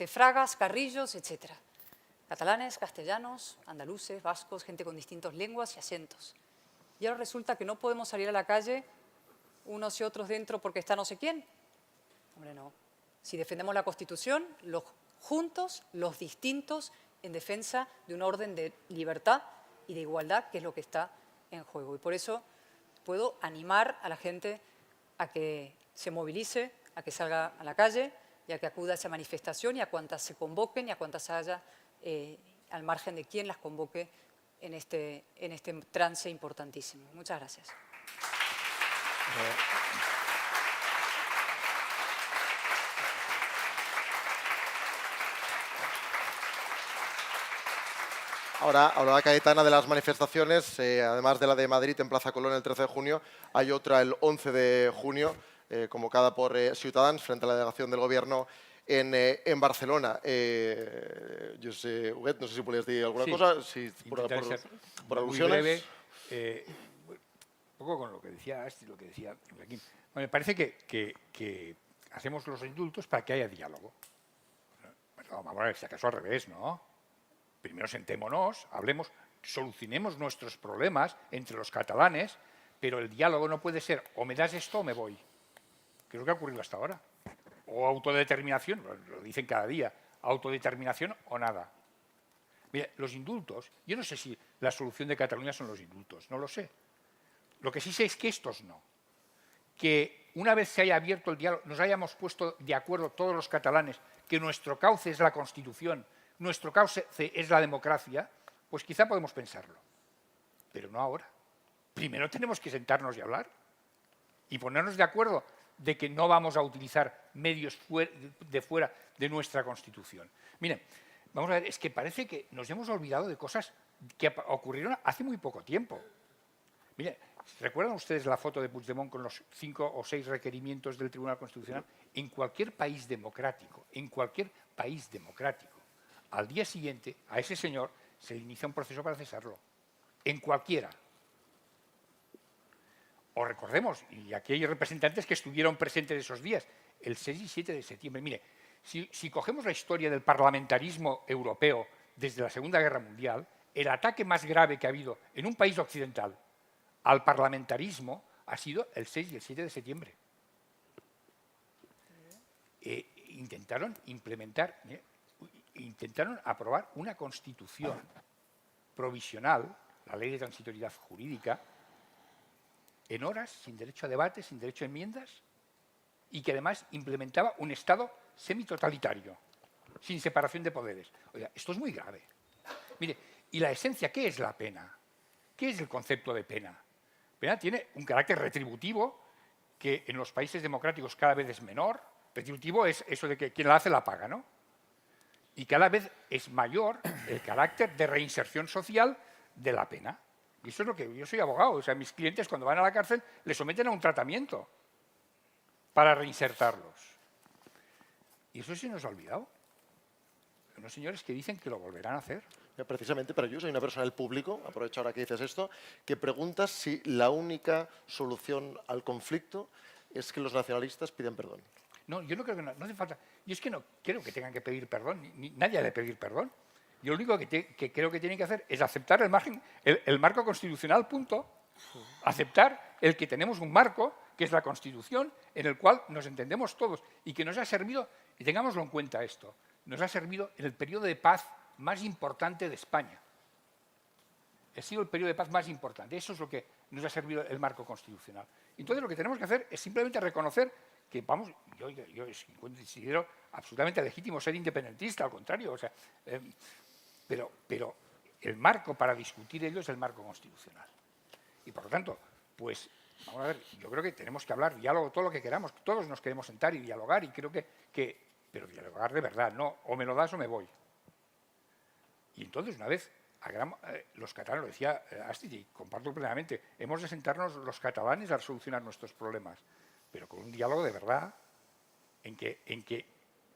Fragas, Carrillos, etc. Catalanes, castellanos, andaluces, vascos, gente con distintas lenguas y acentos. Y ahora resulta que no podemos salir a la calle unos y otros dentro porque está no sé quién. Hombre, no. Si defendemos la Constitución, los juntos, los distintos, en defensa de un orden de libertad y de igualdad, que es lo que está en juego. Y por eso puedo animar a la gente a que se movilice, a que salga a la calle y a que acuda a esa manifestación y a cuantas se convoquen y a cuantas haya, al margen de quién las convoque en este trance importantísimo. Muchas gracias. Ahora, hablaba Cayetana de las manifestaciones, además de la de Madrid en Plaza Colón el 13 de junio, hay otra el 11 de junio, convocada por Ciutadans frente a la delegación del Gobierno en Barcelona. José Huguet, no sé si podías decir alguna cosa, si, por alusiones. Muy breve, un poco con lo que decía Asti, lo que decía Joaquín. Bueno, me parece que hacemos los indultos para que haya diálogo. Bueno, vamos a ver, si acaso al revés, ¿no? Primero sentémonos, hablemos, solucionemos nuestros problemas entre los catalanes, pero el diálogo no puede ser o me das esto o me voy, que es lo que ha ocurrido hasta ahora. O autodeterminación, lo dicen cada día, autodeterminación o nada. Mira, los indultos, yo no sé si la solución de Cataluña son los indultos, no lo sé. Lo que sí sé es que estos no. Que una vez se haya abierto el diálogo, nos hayamos puesto de acuerdo todos los catalanes que nuestro cauce es la Constitución, nuestro cauce es la democracia, pues quizá podemos pensarlo. Pero no ahora. Primero tenemos que sentarnos y hablar y ponernos de acuerdo de que no vamos a utilizar medios de fuera de nuestra Constitución. Miren, vamos a ver, es que parece que nos hemos olvidado de cosas que ocurrieron hace muy poco tiempo. Miren, ¿recuerdan ustedes la foto de Puigdemont con los 5 o 6 requerimientos del Tribunal Constitucional? En cualquier país democrático, al día siguiente a ese señor se le inicia un proceso para cesarlo. En cualquiera. o recordemos, y aquí hay representantes que estuvieron presentes esos días, el 6 y 7 de septiembre. Mire, si cogemos la historia del parlamentarismo europeo desde la Segunda Guerra Mundial, el ataque más grave que ha habido en un país occidental al parlamentarismo ha sido el 6 y el 7 de septiembre. Intentaron implementar, intentaron aprobar una constitución provisional, la ley de transitoriedad jurídica, en horas, sin derecho a debate, sin derecho a enmiendas, y que además implementaba un Estado semitotalitario, sin separación de poderes. Oiga, esto es muy grave. Mire, y la esencia, ¿qué es la pena? ¿Qué es el concepto de pena? Pena tiene un carácter retributivo que en los países democráticos cada vez es menor. Retributivo es eso de que quien la hace la paga, ¿no? Y cada vez es mayor el carácter de reinserción social de la pena. Y eso es lo que yo soy abogado. O sea, mis clientes cuando van a la cárcel les someten a un tratamiento para reinsertarlos. Y eso se nos ha olvidado. Unos señores que dicen que lo volverán a hacer. Precisamente, pero yo soy una persona del público, aprovecho ahora que dices esto, que pregunta si la única solución al conflicto es que los nacionalistas piden perdón. No, yo no creo que no hace falta. Yo es que no creo que tengan que pedir perdón, ni nadie ha de pedir perdón. Yo lo único que creo que tienen que hacer es aceptar el marco constitucional, punto. Aceptar el que tenemos un marco, que es la Constitución, en el cual nos entendemos todos y que nos ha servido, y tengámoslo en cuenta esto, nos ha servido en el periodo de paz más importante de España. Ha sido el periodo de paz más importante. Eso es lo que nos ha servido el marco constitucional. Entonces lo que tenemos que hacer es simplemente reconocer que, vamos, yo considero absolutamente legítimo ser independentista, al contrario, o sea, pero el marco para discutir ello es el marco constitucional. Y por lo tanto, pues, vamos a ver, yo creo que tenemos que hablar, diálogo, todo lo que queramos, todos nos queremos sentar y dialogar, y creo pero dialogar de verdad, no, o me lo das o me voy. Y entonces, una vez, los catalanes, lo decía Astrid, y comparto plenamente, hemos de sentarnos los catalanes a solucionar nuestros problemas, pero con un diálogo de verdad, en que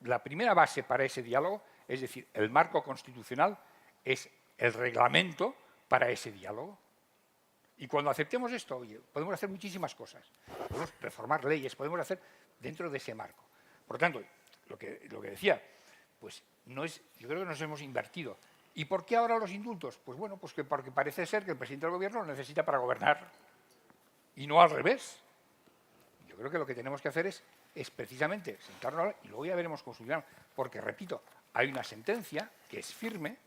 la primera base para ese diálogo, es decir, el marco constitucional, es el reglamento para ese diálogo. Y cuando aceptemos esto, oye, podemos hacer muchísimas cosas. Podemos reformar leyes, podemos hacer dentro de ese marco. Por lo tanto, lo que decía, pues yo creo que nos hemos invertido. ¿Y por qué ahora los indultos? Pues bueno, pues porque parece ser que el presidente del gobierno lo necesita para gobernar y no al revés. Yo creo que lo que tenemos que hacer es precisamente sentarnos ahora y luego ya veremos cómo solucionamos. Porque, repito, hay una sentencia que es firme,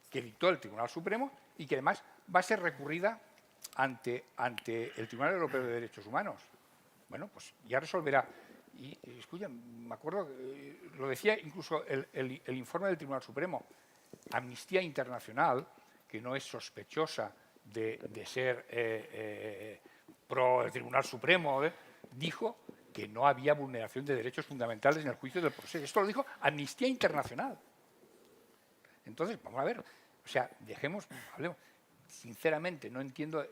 que dictó el Tribunal Supremo y que además va a ser recurrida ante el Tribunal Europeo de Derechos Humanos. Bueno, pues ya resolverá. Y escucha, me acuerdo, lo decía incluso el informe del Tribunal Supremo, Amnistía Internacional, que no es sospechosa de ser pro el Tribunal Supremo, dijo que no había vulneración de derechos fundamentales en el juicio del proceso. Esto lo dijo Amnistía Internacional. Entonces, vamos a ver, o sea, hablemos. Sinceramente, no entiendo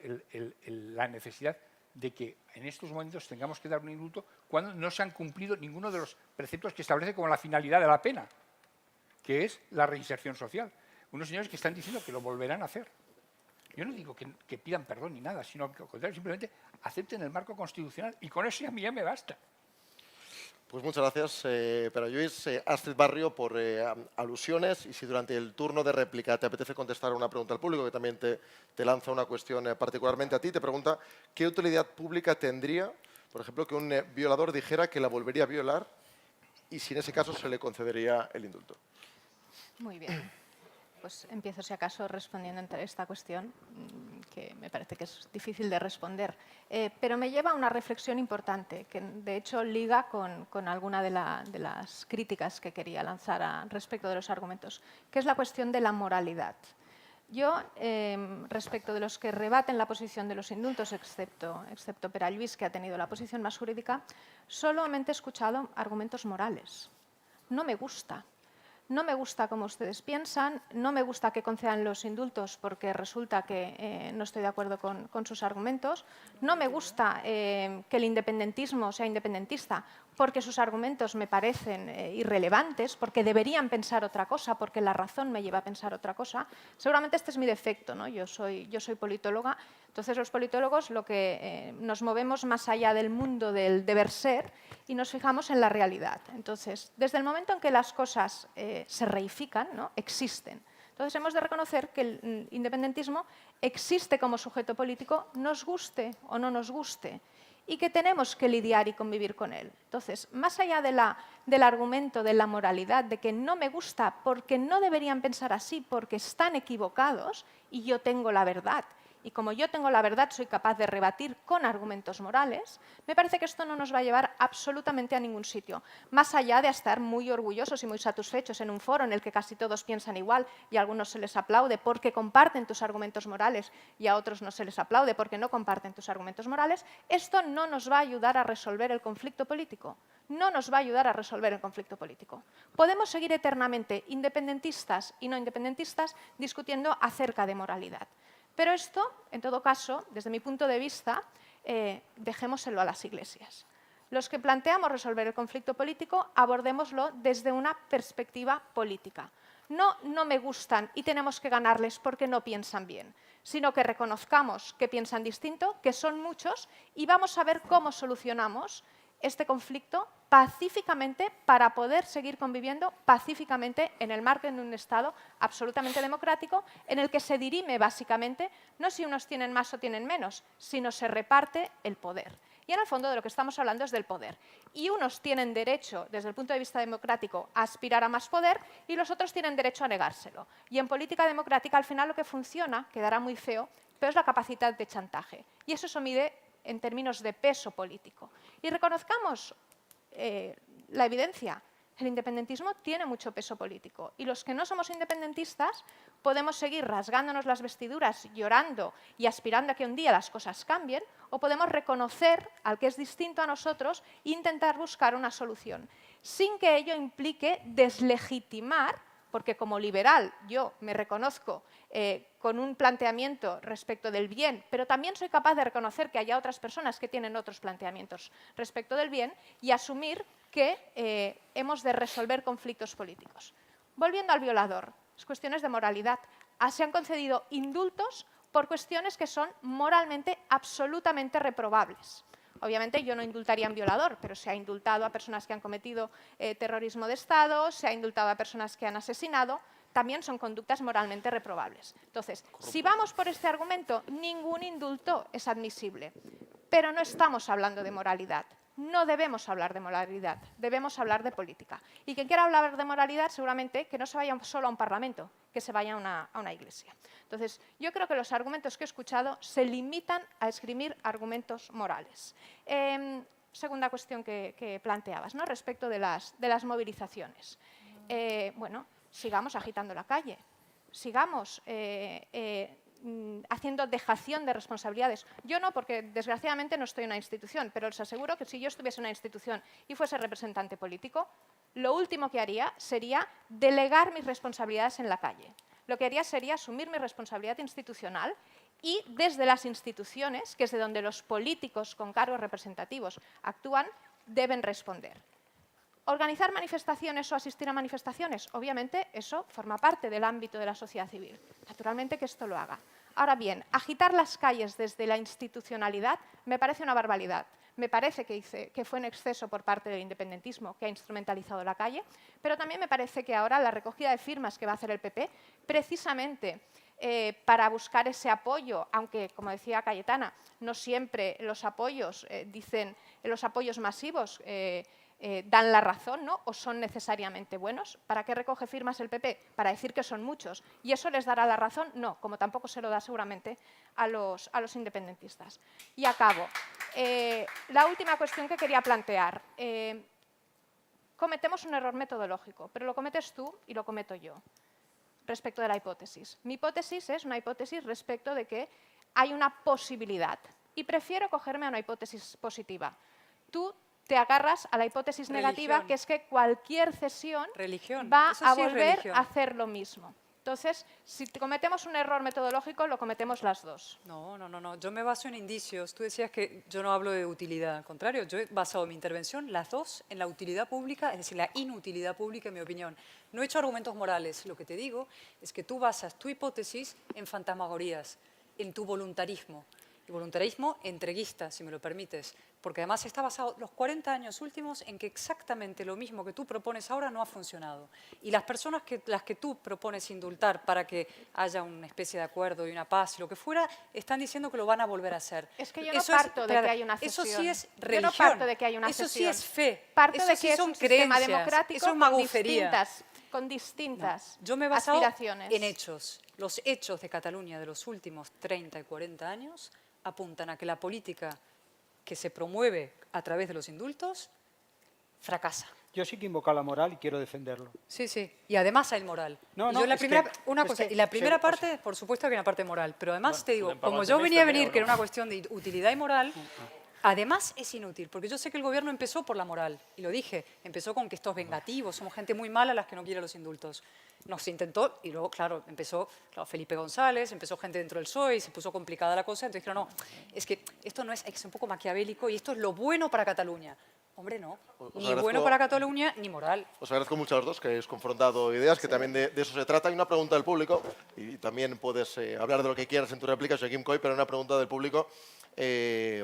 la necesidad de que en estos momentos tengamos que dar un indulto cuando no se han cumplido ninguno de los preceptos que establece como la finalidad de la pena, que es la reinserción social. Unos señores que están diciendo que lo volverán a hacer. Yo no digo que pidan perdón ni nada, sino que al contrario, simplemente acepten el marco constitucional y con eso a mí ya me basta. Pues muchas gracias, Pere Lluís. Astrid Barrio, por alusiones, y si durante el turno de réplica te apetece contestar a una pregunta al público, que también te lanza una cuestión particularmente a ti, te pregunta ¿qué utilidad pública tendría, por ejemplo, que un violador dijera que la volvería a violar y si en ese caso se le concedería el indulto? Muy bien. Pues empiezo, si acaso, respondiendo a esta cuestión, que me parece que es difícil de responder. Pero me lleva a una reflexión importante, que de hecho liga con alguna de las críticas que quería lanzar respecto de los argumentos, que es la cuestión de la moralidad. Yo, respecto de los que rebaten la posición de los indultos, excepto Pere Lluís, que ha tenido la posición más jurídica, solamente he escuchado argumentos morales. No me gusta. No me gusta como ustedes piensan, no me gusta que concedan los indultos porque resulta que no estoy de acuerdo con sus argumentos, no me gusta que el independentismo sea independentista porque sus argumentos me parecen irrelevantes, porque deberían pensar otra cosa, porque la razón me lleva a pensar otra cosa. Seguramente este es mi defecto, ¿no? Yo soy politóloga, entonces los politólogos lo que nos movemos más allá del mundo del deber ser y nos fijamos en la realidad. Entonces, desde el momento en que las cosas se reifican, ¿no? Existen. Entonces hemos de reconocer que el independentismo existe como sujeto político, nos guste o no nos guste, y que tenemos que lidiar y convivir con él. Entonces, más allá del argumento de la moralidad, de que no me gusta porque no deberían pensar así, porque están equivocados y yo tengo la verdad, y como yo tengo la verdad soy capaz de rebatir con argumentos morales, me parece que esto no nos va a llevar absolutamente a ningún sitio, más allá de estar muy orgullosos y muy satisfechos en un foro en el que casi todos piensan igual y a algunos se les aplaude porque comparten tus argumentos morales y a otros no se les aplaude porque no comparten tus argumentos morales. Esto no nos va a ayudar a resolver el conflicto político. No nos va a ayudar a resolver el conflicto político. Podemos seguir eternamente, independentistas y no independentistas, discutiendo acerca de moralidad. Pero esto, en todo caso, desde mi punto de vista, dejémoselo a las iglesias. Los que planteamos resolver el conflicto político, abordémoslo desde una perspectiva política. No me gustan y tenemos que ganarles porque no piensan bien, sino que reconozcamos que piensan distinto, que son muchos, y vamos a ver cómo solucionamos este conflicto pacíficamente para poder seguir conviviendo pacíficamente en el marco de un Estado absolutamente democrático en el que se dirime básicamente no si unos tienen más o tienen menos, sino se reparte el poder. Y en el fondo de lo que estamos hablando es del poder. Y unos tienen derecho, desde el punto de vista democrático, a aspirar a más poder y los otros tienen derecho a negárselo. Y en política democrática al final lo que funciona, quedará muy feo, pero es la capacidad de chantaje. Y eso se mide en términos de peso político. Y reconozcamos la evidencia. El independentismo tiene mucho peso político y los que no somos independentistas podemos seguir rasgándonos las vestiduras, llorando y aspirando a que un día las cosas cambien, o podemos reconocer al que es distinto a nosotros e intentar buscar una solución, sin que ello implique deslegitimar, porque como liberal yo me reconozco con un planteamiento respecto del bien, pero también soy capaz de reconocer que haya otras personas que tienen otros planteamientos respecto del bien y asumir que hemos de resolver conflictos políticos. Volviendo al violador, las cuestiones de moralidad. Se han concedido indultos por cuestiones que son moralmente absolutamente reprobables. Obviamente yo no indultaría a un violador, pero se ha indultado a personas que han cometido terrorismo de Estado, se ha indultado a personas que han asesinado, también son conductas moralmente reprobables. Entonces, si vamos por este argumento, ningún indulto es admisible, pero no estamos hablando de moralidad. No debemos hablar de moralidad, debemos hablar de política. Y quien quiera hablar de moralidad, seguramente que no se vaya solo a un parlamento, que se vaya a una iglesia. Entonces, yo creo que los argumentos que he escuchado se limitan a esgrimir argumentos morales. Segunda cuestión que planteabas, ¿no? Respecto de las movilizaciones. Bueno, sigamos agitando la calle, sigamos haciendo dejación de responsabilidades. Yo no, porque desgraciadamente no estoy en una institución, pero os aseguro que si yo estuviese en una institución y fuese representante político, lo último que haría sería delegar mis responsabilidades en la calle. Lo que haría sería asumir mi responsabilidad institucional y desde las instituciones, que es de donde los políticos con cargos representativos actúan, deben responder. ¿Organizar manifestaciones o asistir a manifestaciones? Obviamente eso forma parte del ámbito de la sociedad civil. Naturalmente que esto lo haga. Ahora bien, agitar las calles desde la institucionalidad me parece una barbaridad. Me parece que fue en exceso por parte del independentismo que ha instrumentalizado la calle, pero también me parece que ahora la recogida de firmas que va a hacer el PP, precisamente para buscar ese apoyo, aunque, como decía Cayetana, no siempre los apoyos los apoyos masivos dan la razón, ¿no? O son necesariamente buenos. ¿Para qué recoge firmas el PP? Para decir que son muchos. ¿Y eso les dará la razón? No, como tampoco se lo da seguramente a los independentistas. Y acabo. La última cuestión que quería plantear. Cometemos un error metodológico, pero lo cometes tú y lo cometo yo, respecto de la hipótesis. Mi hipótesis es una hipótesis respecto de que hay una posibilidad y prefiero cogerme a una hipótesis positiva. Tú te agarras a la hipótesis negativa, que es que cualquier cesión va a volver a hacer lo mismo. Entonces, si cometemos un error metodológico, lo cometemos las dos. No. Yo me baso en indicios. Tú decías que yo no hablo de utilidad. Al contrario, yo he basado mi intervención, las dos, en la utilidad pública, es decir, la inutilidad pública, en mi opinión. No he hecho argumentos morales. Lo que te digo es que tú basas tu hipótesis en fantasmagorías, en tu voluntarismo. Y voluntarismo entreguista, si me lo permites, porque además está basado los 40 años últimos en que exactamente lo mismo que tú propones ahora no ha funcionado. Y las personas las que tú propones indultar para que haya una especie de acuerdo y una paz y lo que fuera, están diciendo que lo van a volver a hacer. Es que yo no parto de que hay una cesión. Eso sí es religión. Yo no parto de que hay una eso cesión. Sí es fe. Parto eso de sí que es son un sistema creencias. democrático Eso es magufería. con distintas Yo me he basado aspiraciones. en hechos. Los hechos de Cataluña de los últimos 30 y 40 años apuntan a que la política que se promueve a través de los indultos fracasa. Yo sí que invoco a la moral y quiero defenderlo. Sí. Y además hay moral. No, Y no, yo la es primera, que- una es cosa, que- y la primera o parte, sea- por supuesto que hay una parte moral, pero además te digo, ¿la como empalmas yo de venía a mes venir, también que o era no? una cuestión de utilidad y moral, además es inútil, porque yo sé que el gobierno empezó por la moral, y lo dije, empezó con que esto es vengativo, somos gente muy mala las que no quiere los indultos. Nos intentó, y luego, claro, empezó Felipe González, empezó gente dentro del PSOE, y se puso complicada la cosa, entonces dijeron, no, es que esto no es un poco maquiavélico, y esto es lo bueno para Cataluña. Hombre, no, ni agradezco- bueno para Cataluña, ni moral. Os agradezco mucho a los dos que hayáis confrontado ideas, que también de eso se trata. Hay una pregunta del público, y también puedes hablar de lo que quieras en tu réplica, Joaquim Coy, pero hay una pregunta del público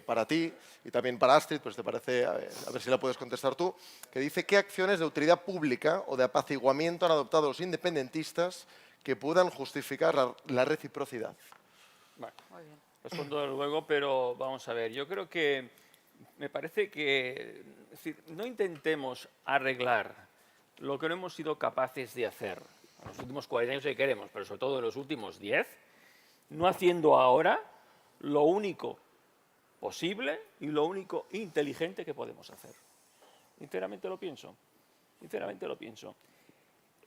para ti y también para Astrid, pues te parece, a ver si la puedes contestar tú, que dice: ¿qué acciones de utilidad pública o de apaciguamiento han adoptado los independentistas que puedan justificar la reciprocidad? Bueno, Muy bien. respondo luego, pero vamos a ver. Yo creo que me parece que es decir, no intentemos arreglar lo que no hemos sido capaces de hacer en los últimos 40 años, si queremos, pero sobre todo en los últimos 10, no haciendo ahora lo único posible y lo único inteligente que podemos hacer. Sinceramente lo pienso. Sinceramente lo pienso.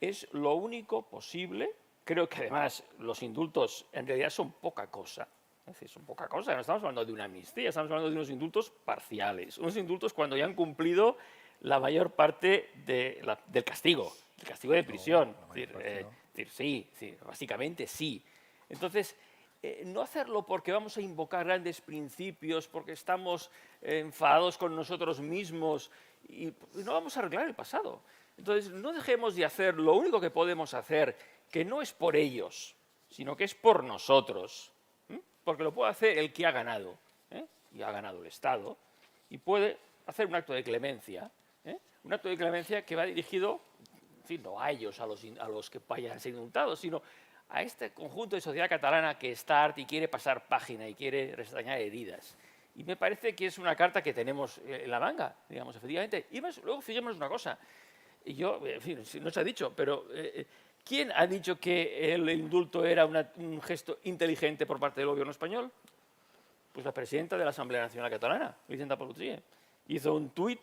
Es lo único posible. Creo que además los indultos en realidad son poca cosa. Es decir, son poca cosa. No estamos hablando de una amnistía, estamos hablando de unos indultos parciales. Unos indultos cuando ya han cumplido la mayor parte del castigo de prisión. Sí, básicamente sí. Entonces, no hacerlo porque vamos a invocar grandes principios, porque estamos enfadados con nosotros mismos y no vamos a arreglar el pasado. Entonces, no dejemos de hacer lo único que podemos hacer, que no es por ellos, sino que es por nosotros. Porque lo puede hacer el que ha ganado, y ha ganado el Estado, y puede hacer un acto de clemencia, un acto de clemencia que va dirigido, en fin, no a ellos, a los que vayan a ser indultados, sino a este conjunto de sociedad catalana que está harta y quiere pasar página y quiere restañar heridas. Y me parece que es una carta que tenemos en la manga, digamos, efectivamente. Y más, luego fijémonos una cosa, y yo, en fin, no se ha dicho, pero ¿quién ha dicho que el indulto era un gesto inteligente por parte del gobierno español? Pues la presidenta de la Asamblea Nacional Catalana, Vicenta Paluzie, hizo un tuit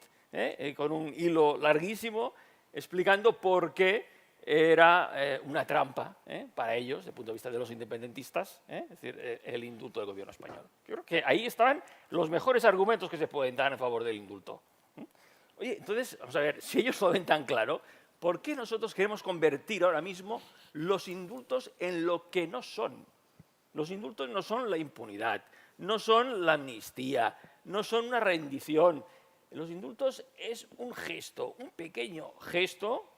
con un hilo larguísimo explicando por qué era una trampa para ellos, desde el punto de vista de los independentistas, es decir, el indulto del gobierno español. Yo creo que ahí estaban los mejores argumentos que se pueden dar en favor del indulto. Oye, entonces, vamos a ver, si ellos lo ven tan claro, ¿por qué nosotros queremos convertir ahora mismo los indultos en lo que no son? Los indultos no son la impunidad, no son la amnistía, no son una rendición. Los indultos es un gesto, un pequeño gesto,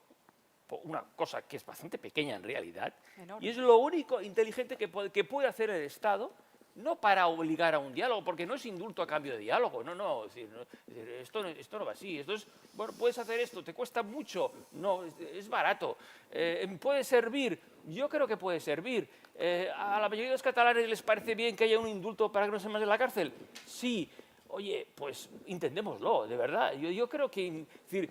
una cosa que es bastante pequeña en realidad, Enorme. y es lo único inteligente que puede hacer el Estado, no para obligar a un diálogo, porque no es indulto a cambio de diálogo, no, es decir, esto no va así, esto es, bueno, puedes hacer esto, te cuesta mucho, no, es barato, puede servir, yo creo que puede servir. ¿A la mayoría de los catalanes les parece bien que haya un indulto para que no se más en la cárcel? Sí. Oye, pues intentémoslo, de verdad. Yo creo que es decir,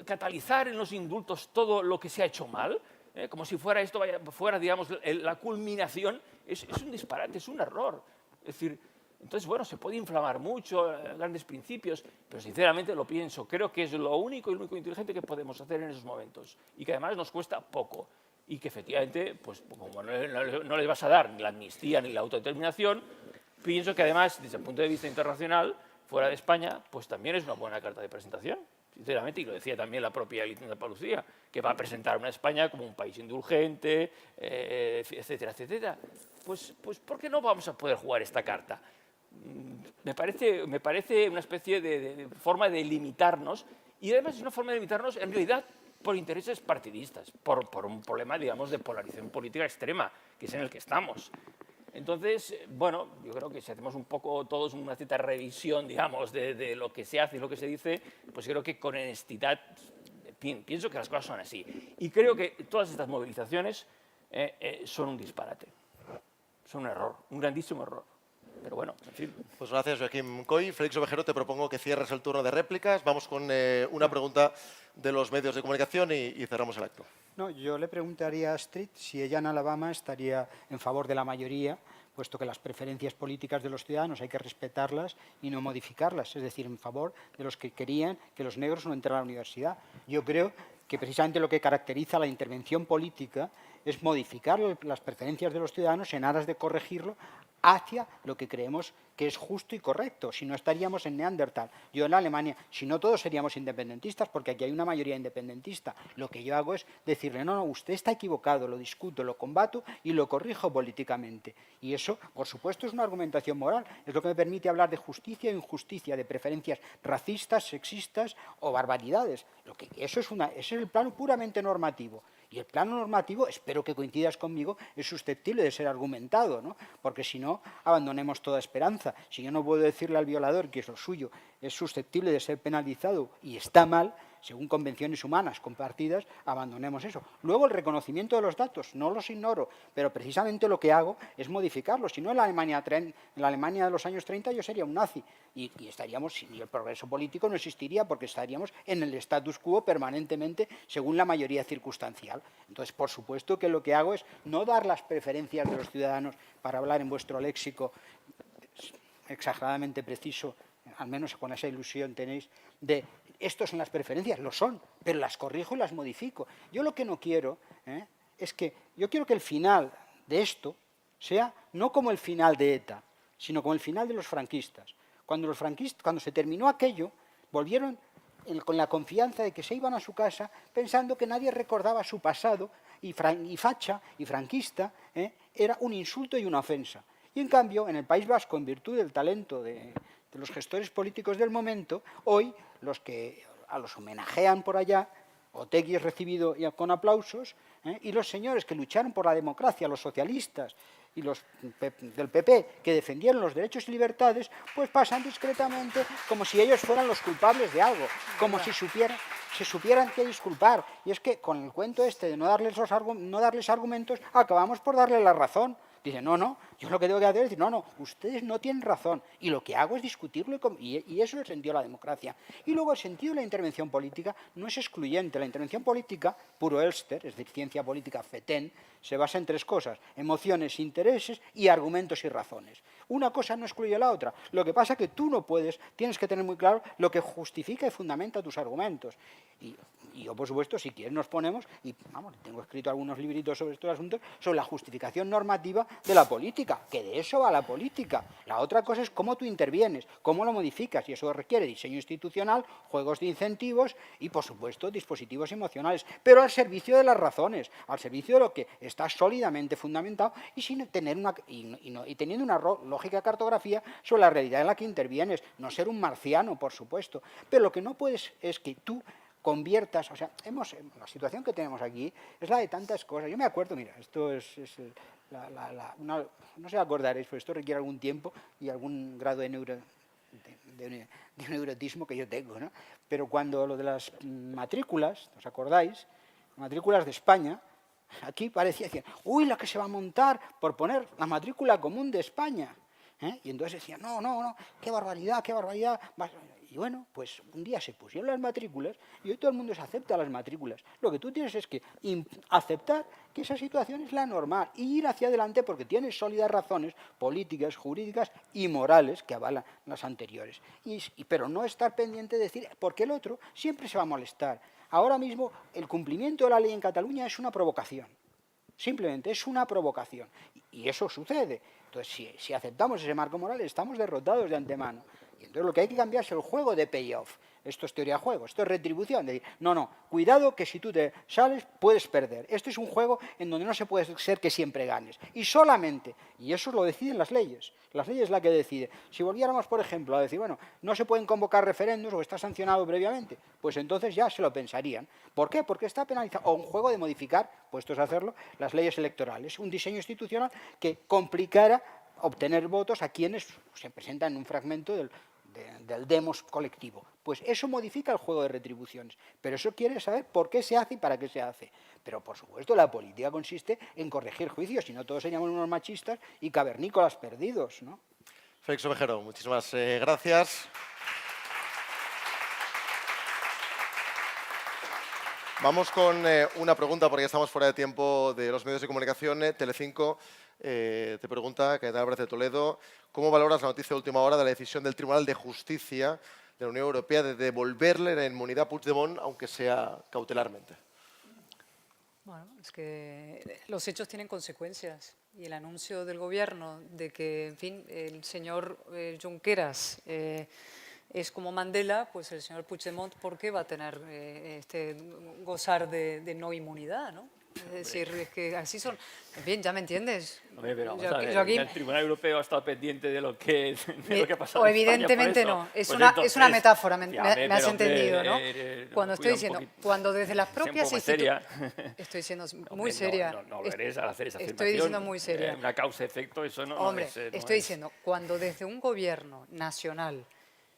catalizar en los indultos todo lo que se ha hecho mal, como si fuera esto fuera, digamos, la culminación, es un disparate, es un error. Es decir, entonces, bueno, se puede inflamar mucho, grandes principios, pero sinceramente lo pienso. Creo que es lo único y lo único inteligente que podemos hacer en esos momentos y que además nos cuesta poco. Y que efectivamente, pues como no les vas a dar ni la amnistía ni la autodeterminación, pienso que además, desde el punto de vista internacional, fuera de España, pues también es una buena carta de presentación. sinceramente, y lo decía también la propia Alicia de Andalucía, que va a presentar a España como un país indulgente, etcétera, etcétera. Pues ¿por qué no vamos a poder jugar esta carta? Me parece una especie de forma de limitarnos, y además es una forma de limitarnos en realidad por intereses partidistas, por un problema, digamos, de polarización política extrema, que es en el que estamos. Entonces, bueno, yo creo que si hacemos un poco todos una cierta revisión, digamos, de lo que se hace y lo que se dice, pues creo que con honestidad pienso que las cosas son así. Y creo que todas estas movilizaciones son un disparate, son un error, un grandísimo error. Pero bueno, en fin. Pues gracias, Joaquín Coy. Félix Ovejero, te propongo que cierres el turno de réplicas. Vamos con una pregunta de los medios de comunicación y cerramos el acto. No, yo le preguntaría a Astrid si ella en Alabama estaría en favor de la mayoría, puesto que las preferencias políticas de los ciudadanos hay que respetarlas y no modificarlas, es decir, en favor de los que querían que los negros no entraran a la universidad. Yo creo que precisamente lo que caracteriza la intervención política es modificar las preferencias de los ciudadanos en aras de corregirlo hacia lo que creemos que es justo y correcto. Si no, estaríamos en Neandertal. Yo en Alemania, si no todos seríamos independentistas, porque aquí hay una mayoría independentista. Lo que yo hago es decirle, no, usted está equivocado, lo discuto, lo combato y lo corrijo políticamente. Y eso, por supuesto, es una argumentación moral. Es lo que me permite hablar de justicia e injusticia, de preferencias racistas, sexistas o barbaridades. Ese es el plano puramente normativo. Y el plano normativo, espero que coincidas conmigo, es susceptible de ser argumentado, ¿no? Porque si no, abandonemos toda esperanza. Si yo no puedo decirle al violador que es lo suyo, es susceptible de ser penalizado y está mal, según convenciones humanas compartidas, abandonemos eso. Luego, el reconocimiento de los datos, no los ignoro, pero precisamente lo que hago es modificarlos. Si no, en la Alemania de los años 30 yo sería un nazi y estaríamos, y el progreso político no existiría porque estaríamos en el status quo permanentemente según la mayoría circunstancial. Entonces, por supuesto que lo que hago es no dar las preferencias de los ciudadanos, para hablar en vuestro léxico exageradamente preciso, al menos con esa ilusión tenéis, de estos son las preferencias, lo son, pero las corrijo y las modifico. Yo lo que no quiero es que, yo quiero que el final de esto sea no como el final de ETA, sino como el final de los franquistas. Cuando se terminó aquello, volvieron con la confianza de que se iban a su casa pensando que nadie recordaba su pasado y facha y franquista era un insulto y una ofensa. Y en cambio, en el País Vasco, en virtud del talento de los gestores políticos del momento, hoy los que a los homenajean por allá, Otegi es recibido con aplausos, y los señores que lucharon por la democracia, los socialistas y los del PP que defendieron los derechos y libertades, pues pasan discretamente como si ellos fueran los culpables de algo, como si se supieran que disculpar. Y es que con el cuento este de no darles argumentos, acabamos por darle la razón. Dice, no, yo lo que tengo que hacer es decir, no, ustedes no tienen razón. Y lo que hago es discutirlo y eso es el sentido de la democracia. Y luego el sentido de la intervención política no es excluyente. La intervención política, puro Elster, es decir, ciencia política FETEN, se basa en tres cosas: emociones, intereses y argumentos y razones. Una cosa no excluye la otra. Lo que pasa es que tú no puedes, tienes que tener muy claro lo que justifica y fundamenta tus argumentos. Y yo, por supuesto, si quieres nos ponemos, y vamos, tengo escrito algunos libritos sobre estos asuntos, sobre la justificación normativa de la política, que de eso va la política. La otra cosa es cómo tú intervienes, cómo lo modificas, y eso requiere diseño institucional, juegos de incentivos y, por supuesto, dispositivos emocionales, pero al servicio de las razones, al servicio de lo que está sólidamente fundamentado y teniendo una lógica cartografía sobre la realidad en la que intervienes, no ser un marciano, por supuesto. Pero lo que no puedes es que tú conviertas, o sea, la situación que tenemos aquí es la de tantas cosas. Yo me acuerdo, mira, esto no sé si acordaréis, pero esto requiere algún tiempo y algún grado de neurotismo que yo tengo, ¿no? Pero cuando lo de las matrículas, ¿os acordáis? Matrículas de España, aquí parecía decir, uy, la que se va a montar por poner la matrícula común de España. Y entonces decían, no, qué barbaridad. Y bueno, pues un día se pusieron las matrículas y hoy todo el mundo se acepta las matrículas. Lo que tú tienes es que aceptar que esa situación es la normal y ir hacia adelante porque tienes sólidas razones políticas, jurídicas y morales que avalan las anteriores. Pero no estar pendiente de decir, porque el otro siempre se va a molestar. Ahora mismo el cumplimiento de la ley en Cataluña es una provocación. Simplemente es una provocación. Y eso sucede. Entonces, si aceptamos ese marco moral, estamos derrotados de antemano. Y entonces lo que hay que cambiar es el juego de payoff. esto es teoría de juego, esto es retribución. De decir, no, cuidado que si tú te sales puedes perder. Este es un juego en donde no se puede ser que siempre ganes. Y solamente, y eso lo deciden las leyes es la que decide. Si volviéramos, por ejemplo, a decir, bueno, no se pueden convocar referendos o está sancionado previamente, pues entonces ya se lo pensarían. ¿Por qué? Porque está penalizado. O un juego de modificar, puestos a hacerlo, las leyes electorales. Un diseño institucional que complicara obtener votos a quienes se presentan en un fragmento del demos colectivo. Pues eso modifica el juego de retribuciones. Pero eso quiere saber por qué se hace y para qué se hace. Pero, por supuesto, la política consiste en corregir juicios, si no todos seríamos unos machistas y cavernícolas perdidos, ¿no? Félix Ovejero, muchísimas gracias. Vamos con una pregunta, porque ya estamos fuera de tiempo de los medios de comunicación. Telecinco te pregunta, Cayetana Álvarez de Toledo, ¿cómo valoras la noticia de última hora de la decisión del Tribunal de Justicia de la Unión Europea de devolverle la inmunidad a Puigdemont, aunque sea cautelarmente? Bueno, es que los hechos tienen consecuencias y el anuncio del gobierno de que, en fin, el señor Junqueras es como Mandela, pues el señor Puigdemont, ¿por qué va a tener gozar de no inmunidad, no? Es decir, es que así son. En fin, ya me entiendes. Hombre, pero vamos Yo a ver, aquí- el Tribunal Europeo ha estado pendiente de lo que ha pasado O en España, evidentemente por eso. no, es, Pues una entonces, metáfora, me ya, has pero, hombre, entendido, ¿no? Cuando estoy cuida un diciendo, poquito, cuando desde las sea un propias poco más seria. estoy siendo Hombre, muy seria. No lo eres al hacer esa afirmación. Estoy diciendo muy seria. Una causa-efecto, eso no Hombre, es... no estoy es- diciendo, cuando desde un gobierno nacional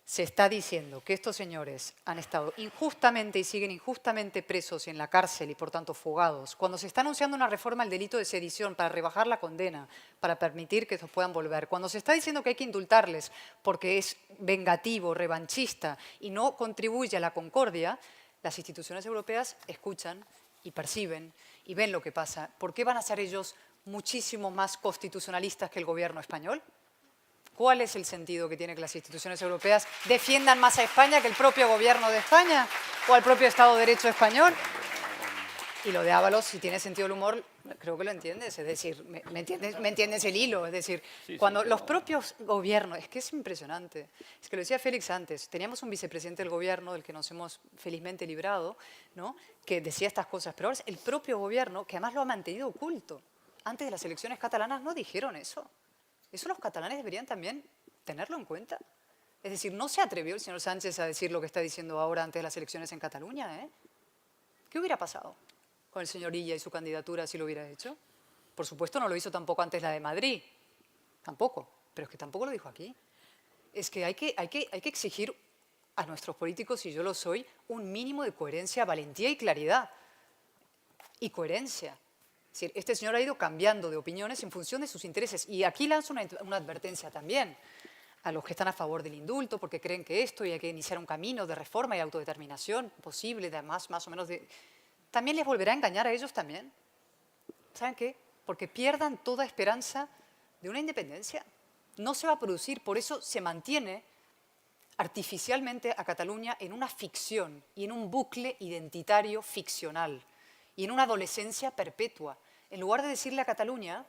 se está diciendo que estos señores han estado injustamente y siguen injustamente presos en la cárcel y por tanto fugados, cuando se está anunciando una reforma al delito de sedición para rebajar la condena, para permitir que estos puedan volver, cuando se está diciendo que hay que indultarles porque es vengativo, revanchista y no contribuye a la concordia, las instituciones europeas escuchan y perciben y ven lo que pasa. ¿Por qué van a ser ellos muchísimo más constitucionalistas que el gobierno español? ¿Cuál es el sentido que tiene que las instituciones europeas defiendan más a España que el propio gobierno de España o al propio Estado de Derecho español? Y lo de Ábalos, si tiene sentido el humor, creo que lo entiendes. Es decir, ¿me entiendes el hilo? Es decir, Sí, cuando pero- los propios gobiernos... Es que es impresionante. Es que lo decía Félix antes. Teníamos un vicepresidente del gobierno, del que nos hemos felizmente librado, ¿no?, que decía estas cosas. Pero ahora es el propio gobierno, que además lo ha mantenido oculto. Antes de las elecciones catalanas no dijeron eso. Eso los catalanes deberían también tenerlo en cuenta. Es decir, no se atrevió el señor Sánchez a decir lo que está diciendo ahora antes de las elecciones en Cataluña, ¿eh? ¿Qué hubiera pasado con el señor Illa y su candidatura si lo hubiera hecho? Por supuesto no lo hizo tampoco antes la de Madrid. Tampoco. Pero es que tampoco lo dijo aquí. Es que hay que exigir a nuestros políticos, y yo lo soy, un mínimo de coherencia, valentía y claridad. Y coherencia. Es decir, este señor ha ido cambiando de opiniones en función de sus intereses. Y aquí lanzo una advertencia también a los que están a favor del indulto, porque creen que esto y hay que iniciar un camino de reforma y autodeterminación posible, además más o menos de... También les volverá a engañar a ellos también. ¿Saben qué? Porque pierdan toda esperanza de una independencia. No se va a producir, por eso se mantiene artificialmente a Cataluña en una ficción y en un bucle identitario ficcional y en una adolescencia perpetua. En lugar de decirle a Cataluña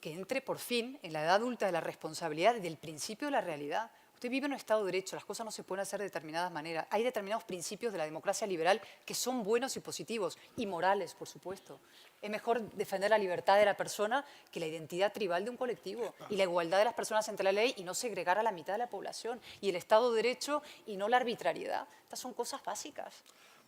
que entre por fin en la edad adulta de la responsabilidad y del principio de la realidad. Usted vive en un Estado de Derecho, las cosas no se pueden hacer de determinadas maneras. Hay determinados principios de la democracia liberal que son buenos y positivos, y morales, por supuesto. Es mejor defender la libertad de la persona que la identidad tribal de un colectivo, y la igualdad de las personas ante la ley y no segregar a la mitad de la población, y el Estado de Derecho y no la arbitrariedad. Estas son cosas básicas.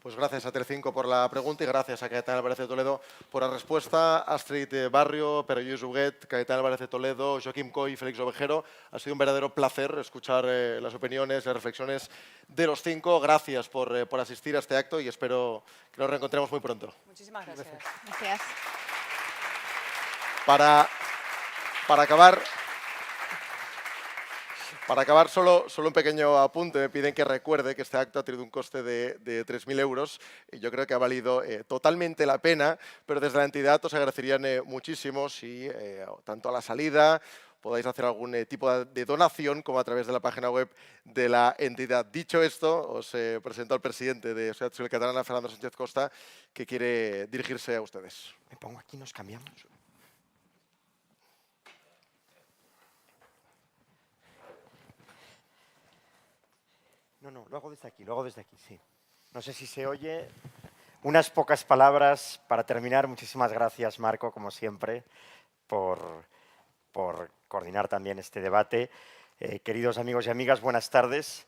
Pues gracias a Telecinco por la pregunta y gracias a Cayetana Álvarez de Toledo por la respuesta. Astrid Barrio, Pere Lluís Huguet, Cayetana Álvarez de Toledo, Joaquim Coy y Félix Ovejero. Ha sido un verdadero placer escuchar las opiniones, las reflexiones de los cinco. Gracias por asistir a este acto y espero que nos reencontremos muy pronto. Muchísimas gracias. Gracias. Para acabar, solo un pequeño apunte. Me piden que recuerde que este acto ha tenido un coste de 3.000 euros y yo creo que ha valido totalmente la pena, pero desde la entidad os agradecerían muchísimo si tanto a la salida podáis hacer algún tipo de donación como a través de la página web de la entidad. Dicho esto, os presento al presidente de Sociedad Civil Catalana, Fernando Sánchez Costa, que quiere dirigirse a ustedes. Me pongo aquí, nos cambiamos. No, lo hago desde aquí, sí. No sé si se oye. Unas pocas palabras para terminar. Muchísimas gracias, Marco, como siempre, por coordinar también este debate. Queridos amigos y amigas, buenas tardes.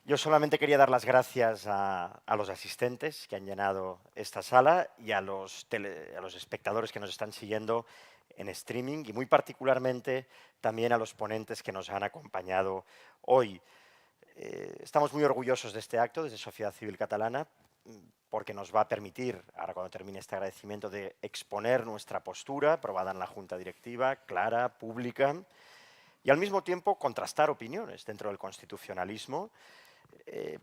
Yo solamente quería dar las gracias a los asistentes que han llenado esta sala y a los espectadores que nos están siguiendo en streaming y muy particularmente también a los ponentes que nos han acompañado hoy. Estamos muy orgullosos de este acto desde Sociedad Civil Catalana porque nos va a permitir, ahora cuando termine este agradecimiento, de exponer nuestra postura aprobada en la Junta Directiva, clara, pública, y al mismo tiempo contrastar opiniones dentro del constitucionalismo,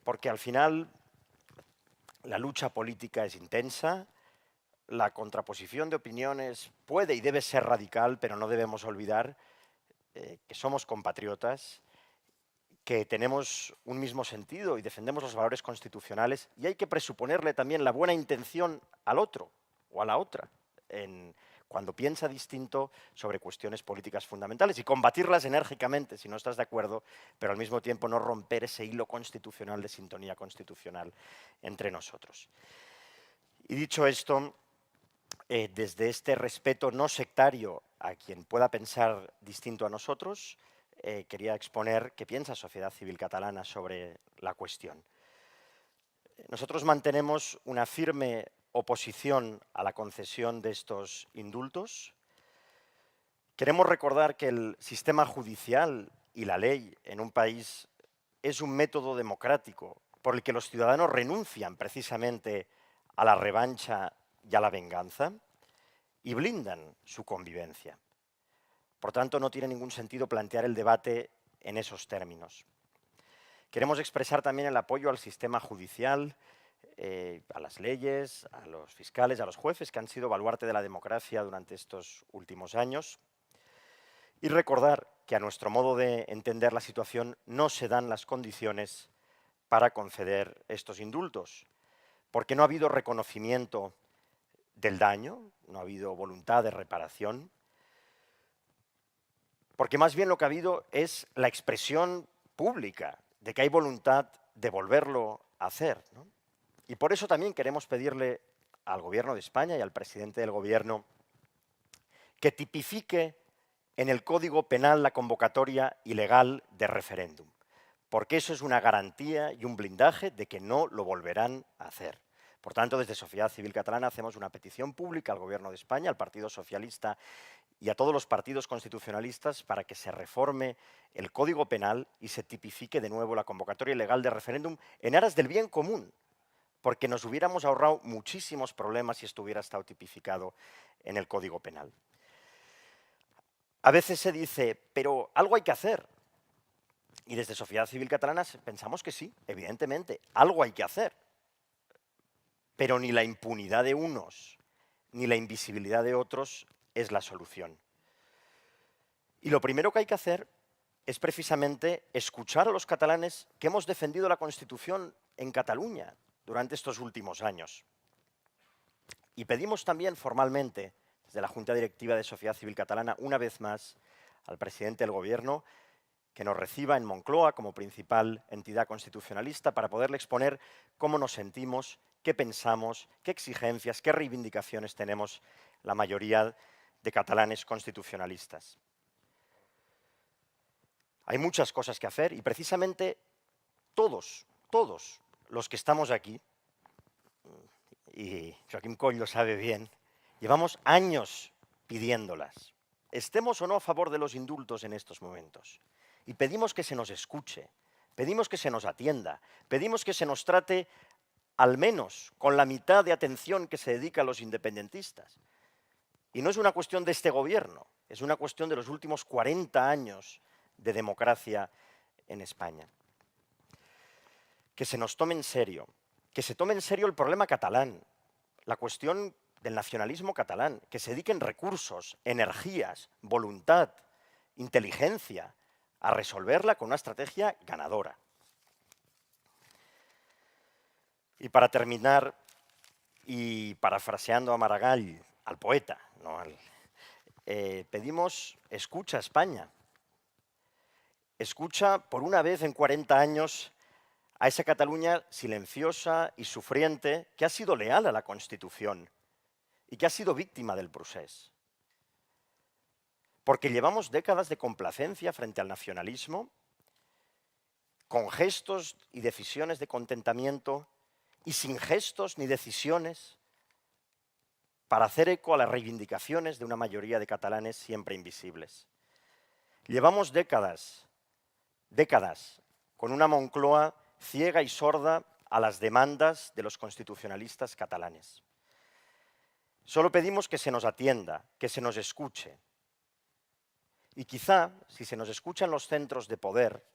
porque al final la lucha política es intensa, la contraposición de opiniones puede y debe ser radical, pero no debemos olvidar que somos compatriotas, que tenemos un mismo sentido y defendemos los valores constitucionales, y hay que presuponerle también la buena intención al otro o a la otra cuando piensa distinto sobre cuestiones políticas fundamentales y combatirlas enérgicamente si no estás de acuerdo, pero al mismo tiempo no romper ese hilo constitucional de sintonía constitucional entre nosotros. Y dicho esto, desde este respeto no sectario a quien pueda pensar distinto a nosotros, quería exponer qué piensa Sociedad Civil Catalana sobre la cuestión. Nosotros mantenemos una firme oposición a la concesión de estos indultos. Queremos recordar que el sistema judicial y la ley en un país es un método democrático por el que los ciudadanos renuncian precisamente a la revancha y a la venganza y blindan su convivencia. Por tanto, no tiene ningún sentido plantear el debate en esos términos. Queremos expresar también el apoyo al sistema judicial, a las leyes, a los fiscales, a los jueces que han sido baluarte de la democracia durante estos últimos años y recordar que a nuestro modo de entender la situación no se dan las condiciones para conceder estos indultos, porque no ha habido reconocimiento del daño, no ha habido voluntad de reparación, porque más bien lo que ha habido es la expresión pública de que hay voluntad de volverlo a hacer, ¿no? Y por eso también queremos pedirle al Gobierno de España y al presidente del Gobierno que tipifique en el Código Penal la convocatoria ilegal de referéndum, porque eso es una garantía y un blindaje de que no lo volverán a hacer. Por tanto, desde Sociedad Civil Catalana hacemos una petición pública al Gobierno de España, al Partido Socialista y a todos los partidos constitucionalistas para que se reforme el Código Penal y se tipifique de nuevo la convocatoria ilegal de referéndum en aras del bien común, porque nos hubiéramos ahorrado muchísimos problemas si esto hubiera estado tipificado en el Código Penal. A veces se dice, pero algo hay que hacer. Y desde Sociedad Civil Catalana pensamos que sí, evidentemente, algo hay que hacer. Pero ni la impunidad de unos ni la invisibilidad de otros es la solución. Y lo primero que hay que hacer es precisamente escuchar a los catalanes que hemos defendido la Constitución en Cataluña durante estos últimos años. Y pedimos también formalmente, desde la Junta Directiva de Sociedad Civil Catalana, una vez más al presidente del Gobierno que nos reciba en Moncloa como principal entidad constitucionalista para poderle exponer cómo nos sentimos, qué pensamos, qué exigencias, qué reivindicaciones tenemos la mayoría de catalanes constitucionalistas. Hay muchas cosas que hacer y precisamente todos los que estamos aquí, y Joaquim Coll lo sabe bien, llevamos años pidiéndolas. Estemos o no a favor de los indultos en estos momentos. Y pedimos que se nos escuche, pedimos que se nos atienda, pedimos que se nos trate al menos con la mitad de atención que se dedica a los independentistas. Y no es una cuestión de este gobierno, es una cuestión de los últimos 40 años de democracia en España. Que se nos tome en serio, que se tome en serio el problema catalán, la cuestión del nacionalismo catalán, que se dediquen recursos, energías, voluntad, inteligencia a resolverla con una estrategia ganadora. Y para terminar, y parafraseando a Maragall, al poeta, ¿no? Pedimos escucha a España. Escucha por una vez en 40 años a esa Cataluña silenciosa y sufriente que ha sido leal a la Constitución y que ha sido víctima del procés. Porque llevamos décadas de complacencia frente al nacionalismo, con gestos y decisiones de contentamiento y sin gestos ni decisiones para hacer eco a las reivindicaciones de una mayoría de catalanes siempre invisibles. Llevamos décadas con una Moncloa ciega y sorda a las demandas de los constitucionalistas catalanes. Solo pedimos que se nos atienda, que se nos escuche. Y quizá, si se nos escuchan los centros de poder,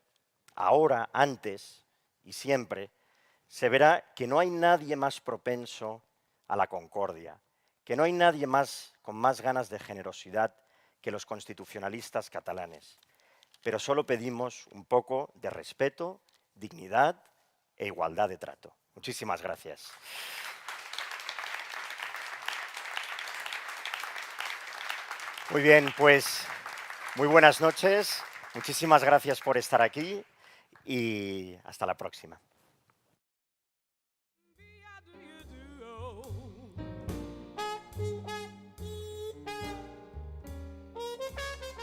ahora, antes y siempre, se verá que no hay nadie más propenso a la concordia, que no hay nadie más con más ganas de generosidad que los constitucionalistas catalanes. Pero solo pedimos un poco de respeto, dignidad e igualdad de trato. Muchísimas gracias. Muy bien, pues muy buenas noches. Muchísimas gracias por estar aquí y hasta la próxima.